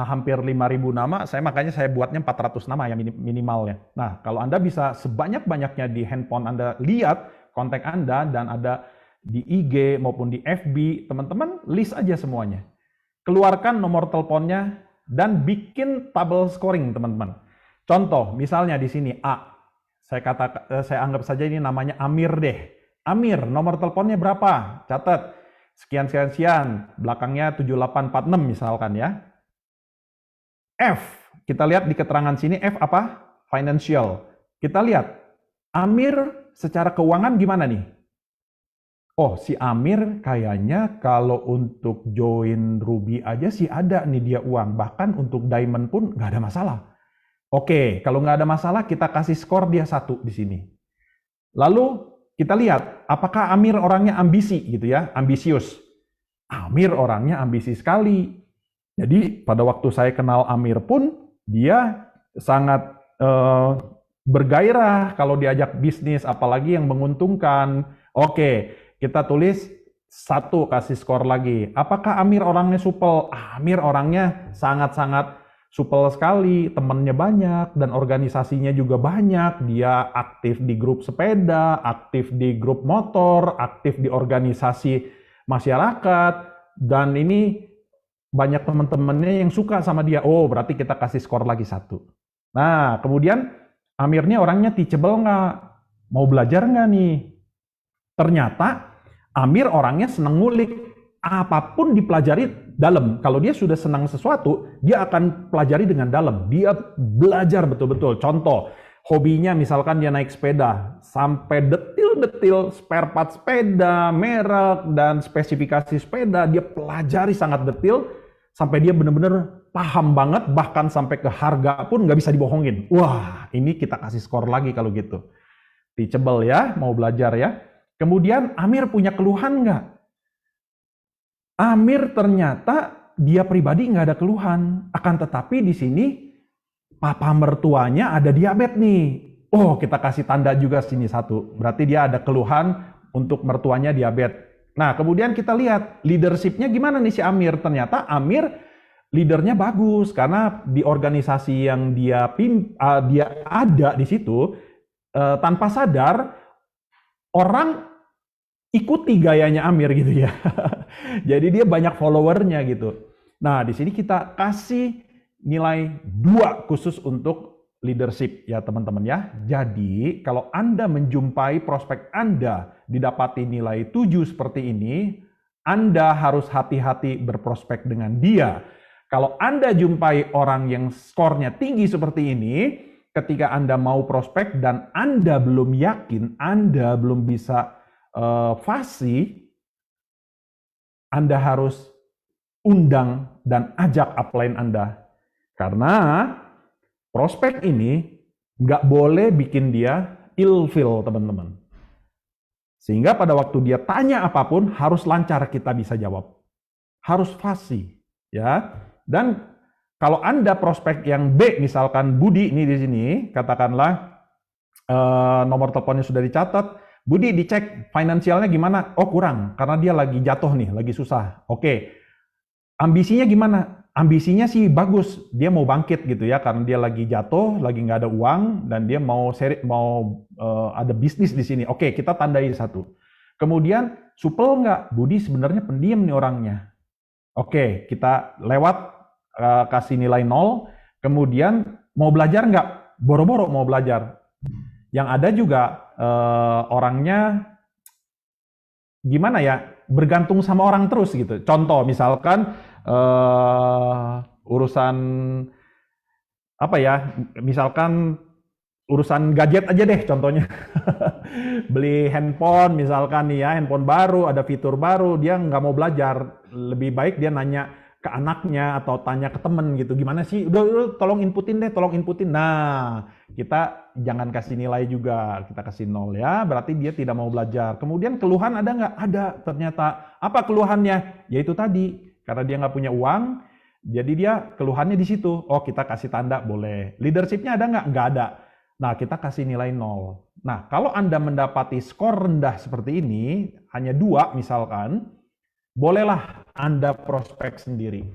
[SPEAKER 4] hampir 5.000 nama, makanya saya buatnya 400 nama ya minimalnya. Nah, kalau Anda bisa sebanyak-banyaknya di handphone Anda lihat kontak Anda dan ada di IG maupun di FB, teman-teman list aja semuanya. Keluarkan nomor teleponnya dan bikin tabel scoring, teman-teman. Contoh, misalnya di sini A. Saya anggap saja ini namanya Amir deh. Amir, nomor teleponnya berapa? Catat. Sekian, belakangnya 7846 misalkan ya. F, kita lihat di keterangan sini F apa? Financial. Kita lihat, Amir secara keuangan gimana nih? Oh, si Amir kayaknya kalau untuk join Ruby aja sih ada nih dia uang. Bahkan untuk Diamond pun nggak ada masalah. Oke, kalau nggak ada masalah kita kasih skor dia 1 di sini. Lalu kita lihat, apakah Amir orangnya ambisi gitu ya, ambisius. Amir orangnya ambisi sekali. Jadi pada waktu saya kenal Amir pun, dia sangat bergairah kalau diajak bisnis, apalagi yang menguntungkan. Oke, kita tulis 1, kasih skor lagi. Apakah Amir orangnya supel? Amir orangnya sangat-sangat supel sekali, temannya banyak, dan organisasinya juga banyak. Dia aktif di grup sepeda, aktif di grup motor, aktif di organisasi masyarakat, dan ini banyak teman-temannya yang suka sama dia. Oh, berarti kita kasih skor lagi 1. Nah, kemudian Amirnya orangnya teachable nggak? Mau belajar nggak nih? Ternyata Amir orangnya senang ngulik, apapun dipelajari dalam. Kalau dia sudah senang sesuatu, dia akan pelajari dengan dalam. Dia belajar betul-betul. Contoh, hobinya misalkan dia naik sepeda, sampai detil-detil spare part sepeda, merek, dan spesifikasi sepeda, dia pelajari sangat detil, sampai dia benar-benar paham banget, bahkan sampai ke harga pun nggak bisa dibohongin. Wah, ini kita kasih skor lagi kalau gitu. Teachable ya, mau belajar ya. Kemudian Amir punya keluhan nggak? Amir ternyata dia pribadi nggak ada keluhan. Akan tetapi di sini papa mertuanya ada diabetes nih. Oh, kita kasih tanda juga sini 1. Berarti dia ada keluhan untuk mertuanya diabetes. Nah, kemudian kita lihat leadership-nya gimana nih si Amir. Ternyata Amir leadernya bagus karena di organisasi yang dia ada di situ, tanpa sadar orang ikuti gayanya Amir gitu ya. Jadi dia banyak followernya gitu. Nah, di sini kita kasih nilai 2 khusus untuk leadership ya teman-teman ya. Jadi kalau Anda menjumpai prospek Anda didapati nilai 7 seperti ini, Anda harus hati-hati berprospek dengan dia. Kalau Anda jumpai orang yang skornya tinggi seperti ini, ketika Anda mau prospek dan Anda belum yakin, Anda belum bisa fasih, Anda harus undang dan ajak upline Anda. Karena prospek ini nggak boleh bikin dia ilfeel, teman-teman. Sehingga pada waktu dia tanya apapun, harus lancar kita bisa jawab. Harus fasih. Ya. Dan kalau Anda prospek yang B, misalkan Budi ini di sini, katakanlah nomor teleponnya sudah dicatat, Budi dicek finansialnya gimana? Oh kurang, karena dia lagi jatuh nih, lagi susah. Oke, ambisinya gimana? Ambisinya sih bagus, dia mau bangkit gitu ya, karena dia lagi jatuh, lagi nggak ada uang, dan dia mau ada bisnis di sini. Oke, kita tandai 1. Kemudian supel nggak? Budi sebenarnya pendiam nih orangnya. Oke, kita lewat kasih nilai 0. Kemudian mau belajar nggak? Boro-boro mau belajar. Yang ada juga orangnya gimana ya, bergantung sama orang terus gitu. Contoh misalkan urusan apa ya, misalkan urusan gadget aja deh contohnya. Beli handphone misalkan nih ya, handphone baru, ada fitur baru, dia nggak mau belajar. Lebih baik dia nanya ke anaknya atau tanya ke temen gitu, gimana sih, udah tolong inputin deh, tolong inputin. Nah, kita jangan kasih nilai juga, kita kasih 0 ya, berarti dia tidak mau belajar. Kemudian keluhan ada nggak? Ada ternyata. Apa keluhannya? Yaitu tadi, karena dia nggak punya uang, jadi dia keluhannya di situ. Oh, kita kasih tanda boleh. Leadership-nya ada nggak? Nggak ada. Nah, kita kasih nilai 0. Nah, kalau Anda mendapati skor rendah seperti ini, hanya 2 misalkan, bolehlah Anda prospek sendiri.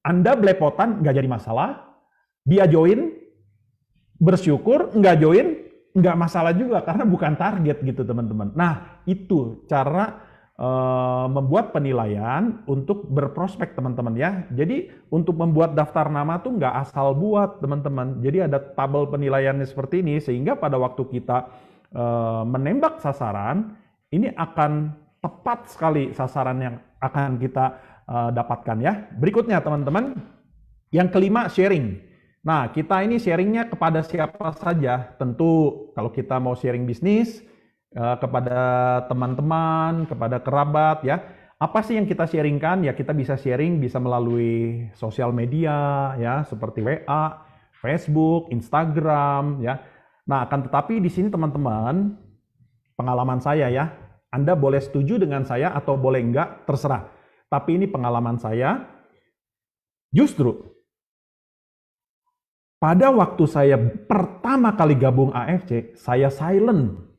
[SPEAKER 4] Anda belepotan, nggak jadi masalah. Dia join, bersyukur, nggak join, nggak masalah juga, karena bukan target gitu teman-teman. Nah, itu cara membuat penilaian untuk berprospek teman-teman ya. Jadi untuk membuat daftar nama tuh nggak asal buat teman-teman. Jadi ada tabel penilaiannya seperti ini, sehingga pada waktu kita menembak sasaran, ini akan tepat sekali sasaran yang akan kita dapatkan ya. Berikutnya teman-teman, yang kelima sharing. Nah, kita ini sharingnya kepada siapa saja. Tentu kalau kita mau sharing bisnis, kepada teman-teman, kepada kerabat ya. Apa sih yang kita sharingkan? Ya kita bisa sharing bisa melalui sosial media ya, seperti WA, Facebook, Instagram ya. Nah, akan tetapi di sini teman-teman, pengalaman saya ya, Anda boleh setuju dengan saya atau boleh enggak, terserah. Tapi ini pengalaman saya, justru pada waktu saya pertama kali gabung AFC, saya silent.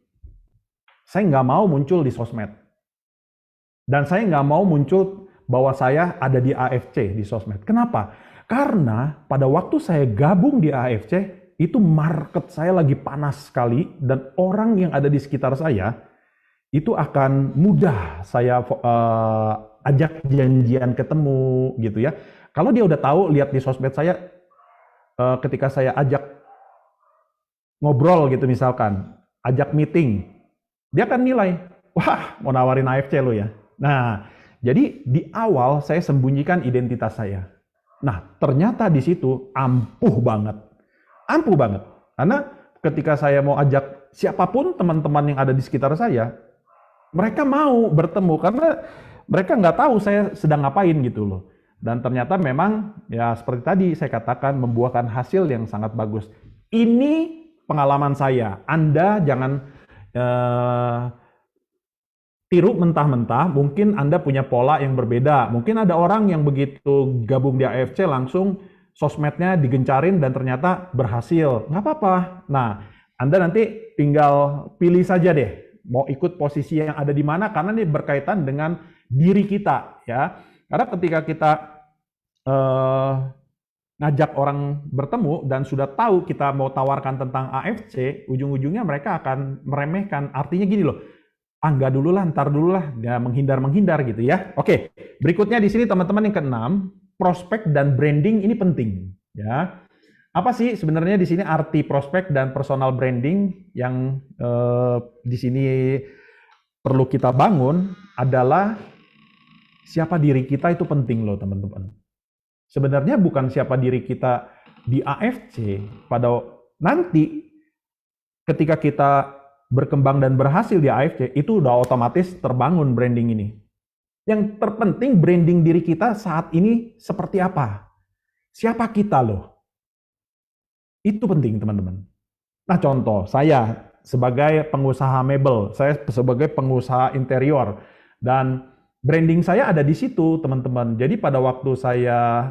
[SPEAKER 4] Saya nggak mau muncul di sosmed. Dan saya nggak mau muncul bahwa saya ada di AFC di sosmed. Kenapa? Karena pada waktu saya gabung di AFC, itu market saya lagi panas sekali, dan orang yang ada di sekitar saya, itu akan mudah saya ajak janjian ketemu gitu ya. Kalau dia udah tahu, lihat di sosmed saya, ketika saya ajak ngobrol gitu misalkan, ajak meeting, dia akan nilai, wah mau nawarin AFC lo ya. Nah, jadi di awal saya sembunyikan identitas saya. Nah, ternyata di situ ampuh banget. Ampuh banget. Karena ketika saya mau ajak siapapun teman-teman yang ada di sekitar saya, mereka mau bertemu karena mereka nggak tahu saya sedang ngapain gitu loh. Dan ternyata memang ya seperti tadi saya katakan membuahkan hasil yang sangat bagus. Ini pengalaman saya. Anda jangan tiru mentah-mentah, mungkin Anda punya pola yang berbeda. Mungkin ada orang yang begitu gabung di AFC langsung sosmednya digencarin dan ternyata berhasil. Nggak apa-apa. Nah, Anda nanti tinggal pilih saja deh, mau ikut posisi yang ada di mana, karena ini berkaitan dengan diri kita ya. Karena ketika kita ngajak orang bertemu dan sudah tahu kita mau tawarkan tentang AFC, ujung-ujungnya mereka akan meremehkan. Artinya gini loh, enggak dulu lah, ntar dulu lah, ya menghindar-menghindar gitu ya. Oke, berikutnya di sini teman-teman yang keenam, prospek dan branding ini penting ya. Apa sih sebenarnya di sini arti prospek dan personal branding yang di sini perlu kita bangun adalah siapa diri kita itu penting loh teman-teman. Sebenarnya bukan siapa diri kita di AFC, pada nanti ketika kita berkembang dan berhasil di AFC, itu udah otomatis terbangun branding ini. Yang terpenting branding diri kita saat ini seperti apa? Siapa kita loh? Itu penting teman-teman. Nah contoh, saya sebagai pengusaha mebel, saya sebagai pengusaha interior, dan branding saya ada di situ, teman-teman. Jadi pada waktu saya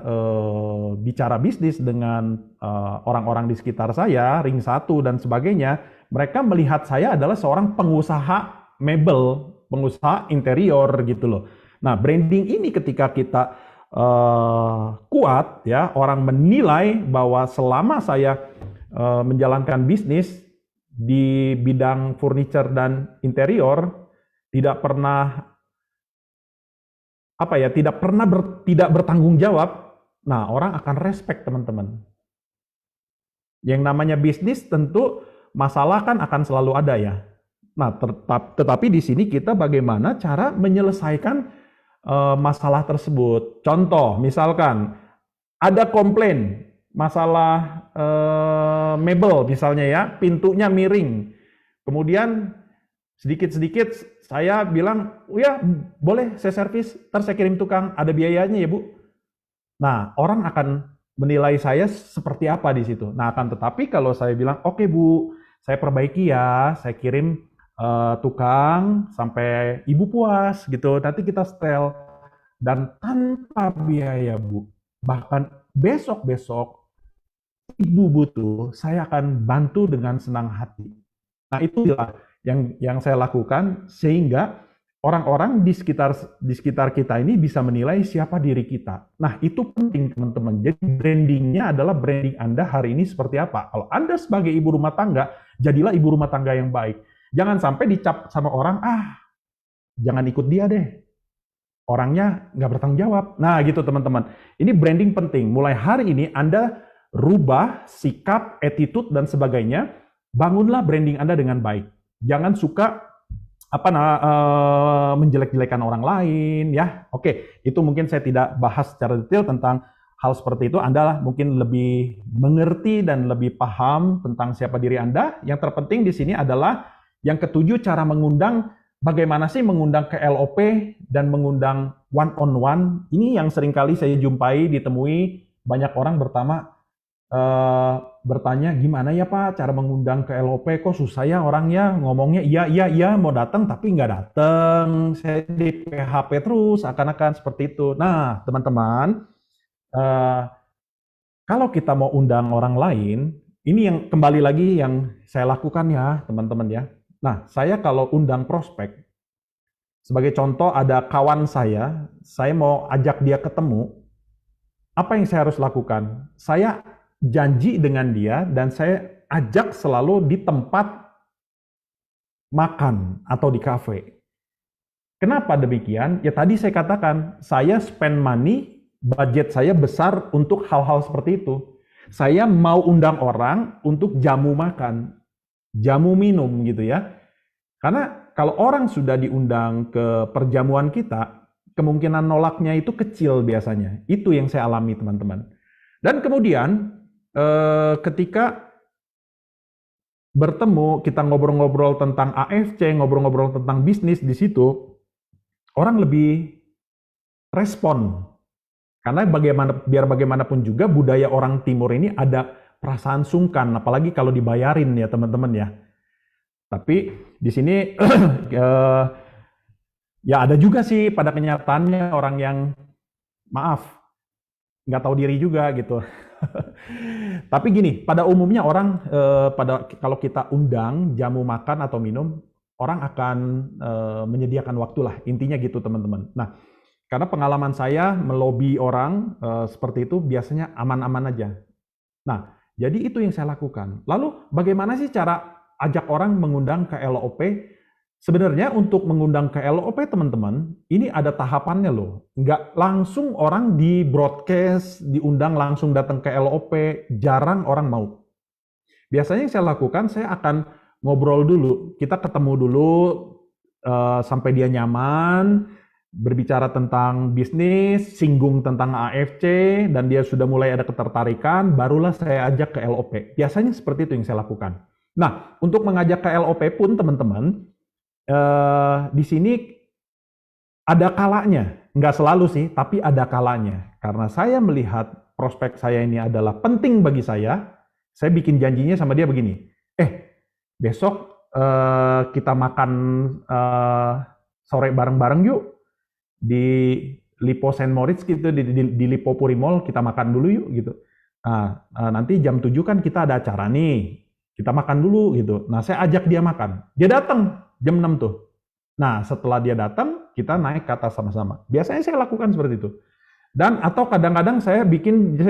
[SPEAKER 4] bicara bisnis dengan orang-orang di sekitar saya, ring 1 dan sebagainya, mereka melihat saya adalah seorang pengusaha mebel, pengusaha interior gitu loh. Nah, branding ini ketika kita kuat, ya, orang menilai bahwa selama saya menjalankan bisnis di bidang furniture dan interior, tidak pernah tidak bertanggung jawab, nah orang akan respect teman-teman. Yang namanya bisnis tentu masalah kan akan selalu ada ya. Nah tetapi di sini kita bagaimana cara menyelesaikan masalah tersebut. Contoh misalkan ada komplain masalah mebel misalnya ya, pintunya miring. Kemudian sedikit-sedikit saya bilang, oh ya boleh saya servis, ntar saya kirim tukang, ada biayanya ya Bu. Nah orang akan menilai saya seperti apa di situ. Nah akan tetapi kalau saya bilang, oke Bu, saya perbaiki ya, saya kirim tukang sampai Ibu puas gitu, nanti kita setel. Dan tanpa biaya Bu, bahkan besok-besok Ibu butuh, saya akan bantu dengan senang hati. Nah itulah yang saya lakukan, sehingga orang-orang di sekitar kita ini bisa menilai siapa diri kita. Nah, itu penting teman-teman. Jadi brandingnya adalah branding Anda hari ini seperti apa. Kalau Anda sebagai ibu rumah tangga, jadilah ibu rumah tangga yang baik. Jangan sampai dicap sama orang, jangan ikut dia deh. Orangnya nggak bertanggung jawab. Nah, gitu teman-teman. Ini branding penting. Mulai hari ini Anda rubah sikap, attitude, dan sebagainya. Bangunlah branding Anda dengan baik. Jangan suka menjelek-jelekan orang lain, ya. Oke, itu mungkin saya tidak bahas secara detail tentang hal seperti itu. Anda mungkin lebih mengerti dan lebih paham tentang siapa diri Anda. Yang terpenting di sini adalah yang ketujuh, cara mengundang. Bagaimana sih mengundang ke LOP dan mengundang one on one? Ini yang seringkali saya jumpai, ditemui banyak orang bertanya, gimana ya Pak cara mengundang ke LOP, kok susah ya orangnya, ngomongnya iya mau datang tapi nggak datang, saya di PHP terus, akan-akan seperti itu. Nah teman-teman, kalau kita mau undang orang lain, ini yang kembali lagi yang saya lakukan ya teman-teman ya. Nah, saya kalau undang prospek, sebagai contoh ada kawan saya mau ajak dia ketemu, apa yang saya harus lakukan? Saya janji dengan dia dan saya ajak selalu di tempat makan atau di kafe. Kenapa demikian? Ya tadi saya katakan, saya spend money, budget saya besar untuk hal-hal seperti itu. Saya mau undang orang untuk jamu makan, jamu minum gitu ya. Karena kalau orang sudah diundang ke perjamuan kita, kemungkinan nolaknya itu kecil biasanya. Itu yang saya alami teman-teman. Dan kemudian ketika bertemu, kita ngobrol-ngobrol tentang AFC, ngobrol-ngobrol tentang bisnis di situ, orang lebih respon. Karena biar bagaimanapun juga budaya orang timur ini ada perasaan sungkan, apalagi kalau dibayarin ya teman-teman ya. Tapi di sini ya ada juga sih pada kenyataannya orang yang maaf, nggak tahu diri juga gitu. Tapi gini, pada umumnya orang kalau kita undang jamu makan atau minum, orang akan menyediakan waktu lah. Intinya gitu teman-teman. Nah, karena pengalaman saya melobi orang seperti itu biasanya aman-aman aja. Nah, jadi itu yang saya lakukan. Lalu bagaimana sih cara ajak orang mengundang ke LOP? Sebenarnya untuk mengundang ke LOP teman-teman, ini ada tahapannya loh. Nggak langsung orang di broadcast, diundang langsung datang ke LOP, jarang orang mau. Biasanya yang saya lakukan, saya akan ngobrol dulu. Kita ketemu dulu sampai dia nyaman, berbicara tentang bisnis, singgung tentang AFC, dan dia sudah mulai ada ketertarikan, barulah saya ajak ke LOP. Biasanya seperti itu yang saya lakukan. Nah, untuk mengajak ke LOP pun teman-teman, di sini ada kalanya, nggak selalu sih, tapi ada kalanya. Karena saya melihat prospek saya ini adalah penting bagi saya bikin janjinya sama dia begini, besok kita makan sore bareng-bareng yuk, di Lipo Saint Moritz gitu, di Lipo Puri Mall, kita makan dulu yuk gitu. Nah, nanti jam 7 kan kita ada acara nih, kita makan dulu gitu. Nah, saya ajak dia makan, dia datang jam 6 tuh. Nah, setelah dia datang, kita naik ke atas sama-sama. Biasanya saya lakukan seperti itu. Dan atau kadang-kadang saya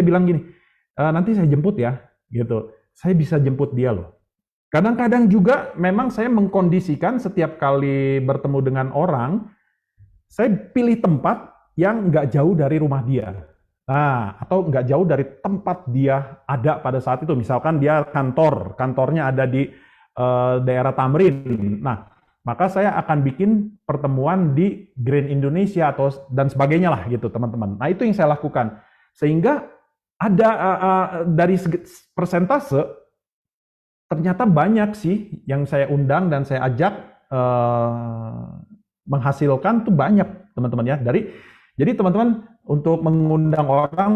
[SPEAKER 4] bilang gini, nanti saya jemput ya, gitu. Saya bisa jemput dia loh. Kadang-kadang juga memang saya mengkondisikan setiap kali bertemu dengan orang, saya pilih tempat yang nggak jauh dari rumah dia. Nah, atau nggak jauh dari tempat dia ada pada saat itu. Misalkan dia kantornya ada di daerah Tamrin. Nah, maka saya akan bikin pertemuan di Grand Indonesia dan sebagainya lah gitu teman-teman. Nah itu yang saya lakukan. Sehingga ada dari persentase, ternyata banyak sih yang saya undang dan saya ajak menghasilkan tuh banyak teman-teman ya. Jadi teman-teman untuk mengundang orang,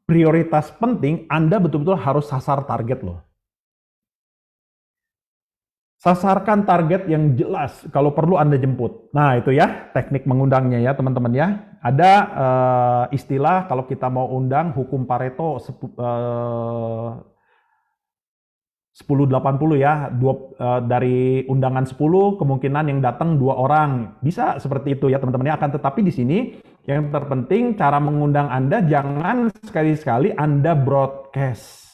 [SPEAKER 4] prioritas penting Anda betul-betul harus sasar target loh. Sasarkan target yang jelas, kalau perlu Anda jemput. Nah itu ya teknik mengundangnya ya teman-teman ya. Ada istilah kalau kita mau undang hukum Pareto 10.80 ya, dari undangan 10 kemungkinan yang datang 2 orang. Bisa seperti itu ya teman-teman ya. Akan tetapi di sini yang terpenting cara mengundang Anda jangan sekali-sekali Anda broadcast.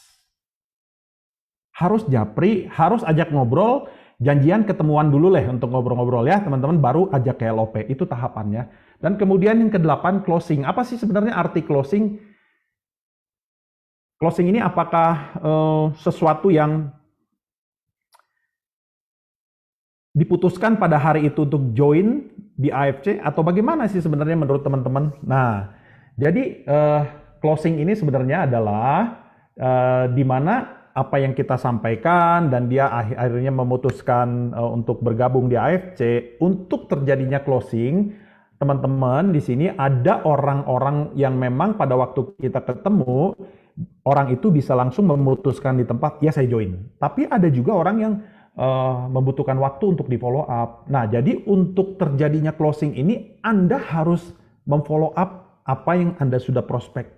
[SPEAKER 4] Harus japri, harus ajak ngobrol, janjian ketemuan dulu untuk ngobrol-ngobrol ya teman-teman, baru ajak ke LOP. Itu tahapannya. Dan kemudian yang ke-8 closing. Apa sih sebenarnya arti closing? Closing ini apakah sesuatu yang diputuskan pada hari itu untuk join di AFC atau bagaimana sih sebenarnya menurut teman-teman? Nah, jadi closing ini sebenarnya adalah di mana apa yang kita sampaikan dan dia akhirnya memutuskan untuk bergabung di AFC. Untuk terjadinya closing, teman-teman di sini ada orang-orang yang memang pada waktu kita ketemu, orang itu bisa langsung memutuskan di tempat, ya saya join. Tapi ada juga orang yang membutuhkan waktu untuk di follow up. Nah, jadi untuk terjadinya closing ini Anda harus memfollow up apa yang Anda sudah prospek,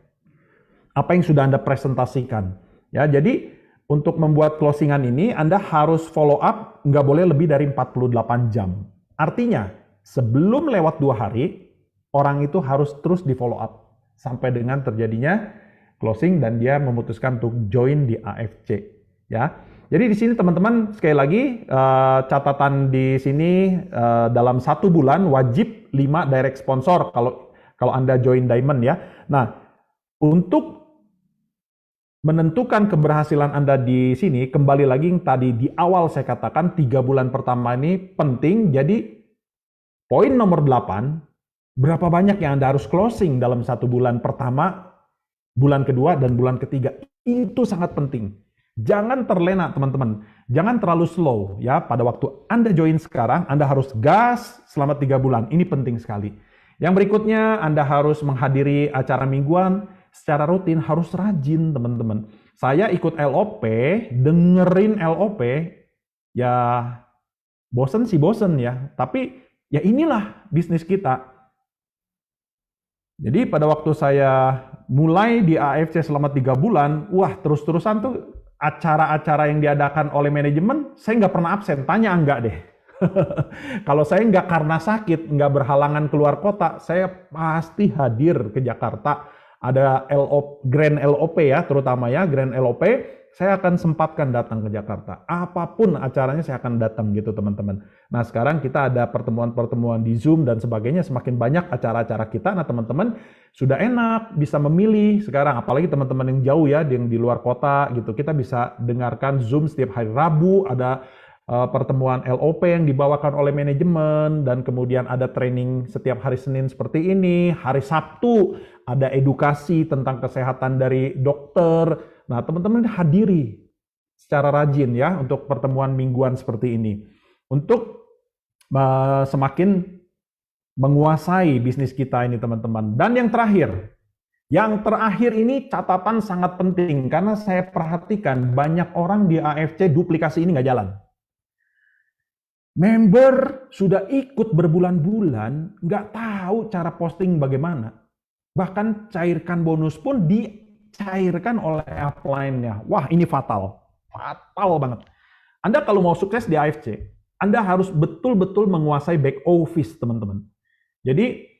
[SPEAKER 4] apa yang sudah Anda presentasikan. Ya, jadi untuk membuat closingan ini Anda harus follow up nggak boleh lebih dari 48 jam. Artinya sebelum lewat 2 hari orang itu harus terus di follow up sampai dengan terjadinya closing dan dia memutuskan untuk join di AFC. Ya. Jadi di sini teman-teman sekali lagi catatan di sini dalam 1 bulan wajib 5 direct sponsor kalau Anda join Diamond ya. Nah, untuk menentukan keberhasilan Anda di sini, kembali lagi yang tadi di awal saya katakan 3 bulan pertama ini penting. Jadi poin nomor 8, berapa banyak yang Anda harus closing dalam 1 bulan pertama, bulan kedua, dan bulan ketiga. Itu sangat penting. Jangan terlena teman-teman, jangan terlalu slow ya. Pada waktu Anda join sekarang, Anda harus gas selama 3 bulan. Ini penting sekali. Yang berikutnya, Anda harus menghadiri acara mingguan secara rutin, harus rajin teman-teman. Saya ikut LOP, dengerin LOP, ya bosen sih bosen ya. Tapi ya inilah bisnis kita. Jadi pada waktu saya mulai di AFC selama 3 bulan, wah terus-terusan tuh acara-acara yang diadakan oleh manajemen, saya nggak pernah absen. Tanya enggak deh. Kalau saya nggak karena sakit, nggak berhalangan keluar kota, saya pasti hadir ke Jakarta. Ada Grand LOP ya, terutama ya Grand LOP, saya akan sempatkan datang ke Jakarta. Apapun acaranya saya akan datang gitu teman-teman. Nah sekarang kita ada pertemuan-pertemuan di Zoom dan sebagainya, semakin banyak acara-acara kita. Nah teman-teman sudah enak bisa memilih sekarang, apalagi teman-teman yang jauh ya, yang di luar kota gitu, kita bisa dengarkan Zoom setiap hari Rabu, ada pertemuan LOP yang dibawakan oleh manajemen, dan kemudian ada training setiap hari Senin seperti ini. Hari Sabtu ada edukasi tentang kesehatan dari dokter. Nah, teman-teman hadiri secara rajin ya untuk pertemuan mingguan seperti ini. Untuk semakin menguasai bisnis kita ini teman-teman. Dan yang terakhir ini catatan sangat penting karena saya perhatikan banyak orang di AFC duplikasi ini nggak jalan. Member sudah ikut berbulan-bulan, nggak tahu cara posting bagaimana. Bahkan cairkan bonus pun dicairkan oleh upline-nya. Wah, ini fatal. Fatal banget. Anda kalau mau sukses di AFC, Anda harus betul-betul menguasai back office, teman-teman. Jadi,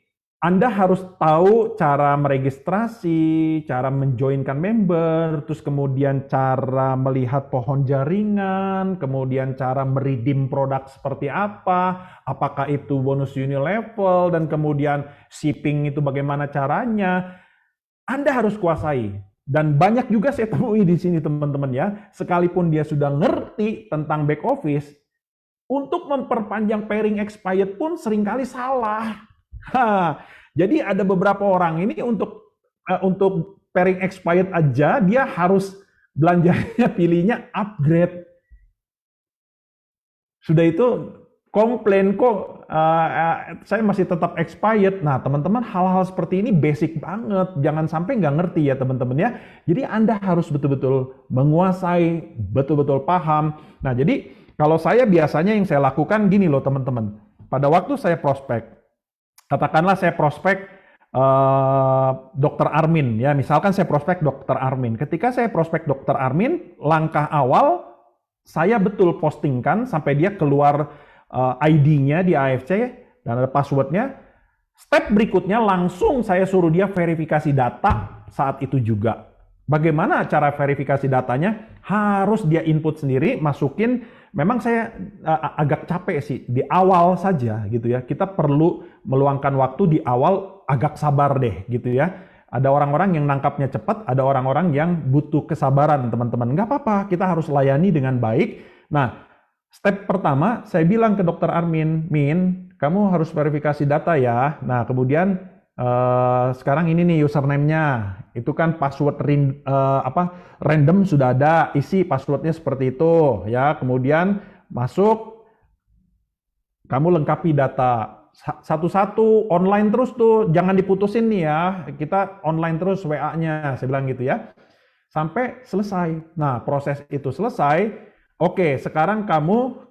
[SPEAKER 4] Anda harus tahu cara meregistrasi, cara menjoinkan member, terus kemudian cara melihat pohon jaringan, kemudian cara meredeem produk seperti apa, apakah itu bonus unilevel, dan kemudian shipping itu bagaimana caranya. Anda harus kuasai. Dan banyak juga saya temui di sini teman-teman ya, sekalipun dia sudah ngerti tentang back office, untuk memperpanjang pairing expired pun seringkali salah. Jadi ada beberapa orang ini untuk pairing expired aja dia harus belanjanya pilihnya upgrade. Sudah itu komplain kok saya masih tetap expired. Nah teman-teman, hal-hal seperti ini basic banget. Jangan sampai nggak ngerti ya teman-teman ya. Jadi Anda harus betul-betul menguasai, betul-betul paham. Nah jadi kalau saya biasanya yang saya lakukan gini loh teman-teman. Pada waktu saya prospek, katakanlah saya prospek Dr. Armin ya, misalkan saya prospek Dr. Armin. Ketika saya prospek Dr. Armin, langkah awal saya betul postingkan sampai dia keluar ID-nya di AFC dan ada passwordnya. Step berikutnya langsung saya suruh dia verifikasi data saat itu juga. Bagaimana cara verifikasi datanya? Harus dia input sendiri, masukin. Memang saya agak capek sih di awal saja gitu ya. Kita perlu meluangkan waktu di awal, agak sabar deh gitu ya. Ada orang-orang yang nangkapnya cepat, ada orang-orang yang butuh kesabaran teman-teman. Nggak apa-apa, kita harus layani dengan baik. Nah, step pertama saya bilang ke Dokter Armin, Min, kamu harus verifikasi data ya. Nah, kemudian sekarang ini nih username-nya. Itu kan password random sudah ada, isi passwordnya seperti itu ya. Kemudian masuk, kamu lengkapi data satu-satu, online terus tuh, jangan diputusin nih ya. Kita online terus WA-nya, saya bilang gitu ya. Sampai selesai. Nah, proses itu selesai. Oke, sekarang kamu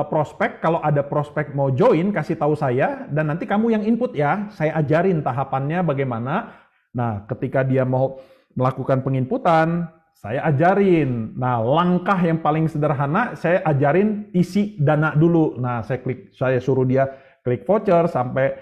[SPEAKER 4] prospek, kalau ada prospek mau join, kasih tahu saya, dan nanti kamu yang input ya, saya ajarin tahapannya bagaimana. Nah, ketika dia mau melakukan penginputan, saya ajarin. Nah, langkah yang paling sederhana, saya ajarin isi dana dulu. Nah, saya suruh dia klik voucher, sampai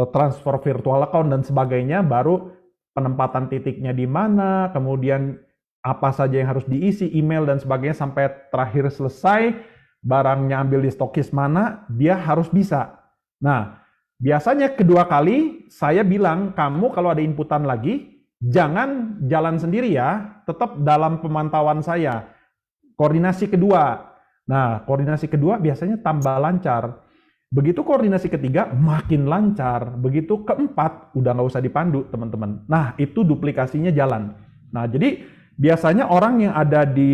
[SPEAKER 4] transfer virtual account dan sebagainya, baru penempatan titiknya di mana, kemudian apa saja yang harus diisi, email dan sebagainya, sampai terakhir selesai, barangnya ambil di stokis mana, dia harus bisa. Nah, biasanya kedua kali saya bilang, kamu kalau ada inputan lagi, jangan jalan sendiri ya, tetap dalam pemantauan saya. Koordinasi kedua. Nah, koordinasi kedua biasanya tambah lancar. Begitu koordinasi ketiga, makin lancar. Begitu keempat, udah nggak usah dipandu, teman-teman. Nah, itu duplikasinya jalan. Nah, jadi biasanya orang yang ada di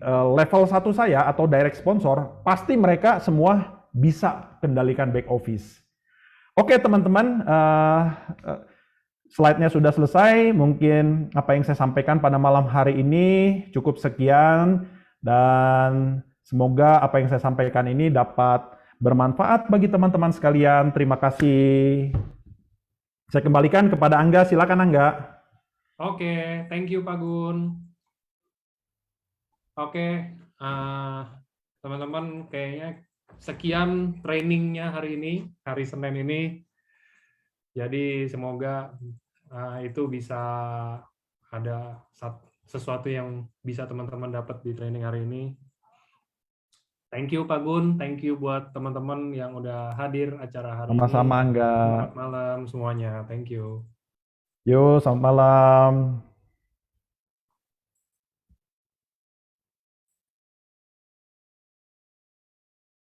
[SPEAKER 4] level 1 saya atau direct sponsor, pasti mereka semua bisa kendalikan back office. Oke teman-teman, slide-nya sudah selesai. Mungkin apa yang saya sampaikan pada malam hari ini cukup sekian. Dan semoga apa yang saya sampaikan ini dapat bermanfaat bagi teman-teman sekalian. Terima kasih. Saya kembalikan kepada Angga, silakan Angga.
[SPEAKER 3] Oke, thank you Pak Gun. Oke, teman-teman kayaknya sekian trainingnya hari ini, hari Senin ini. Jadi semoga itu bisa ada sesuatu yang bisa teman-teman dapat di training hari ini. Thank you Pak Gun, thank you buat teman-teman yang udah hadir acara hari ini.
[SPEAKER 4] Sama-sama Angga.
[SPEAKER 3] Selamat malam semuanya, thank you.
[SPEAKER 4] Yo, selamat malam.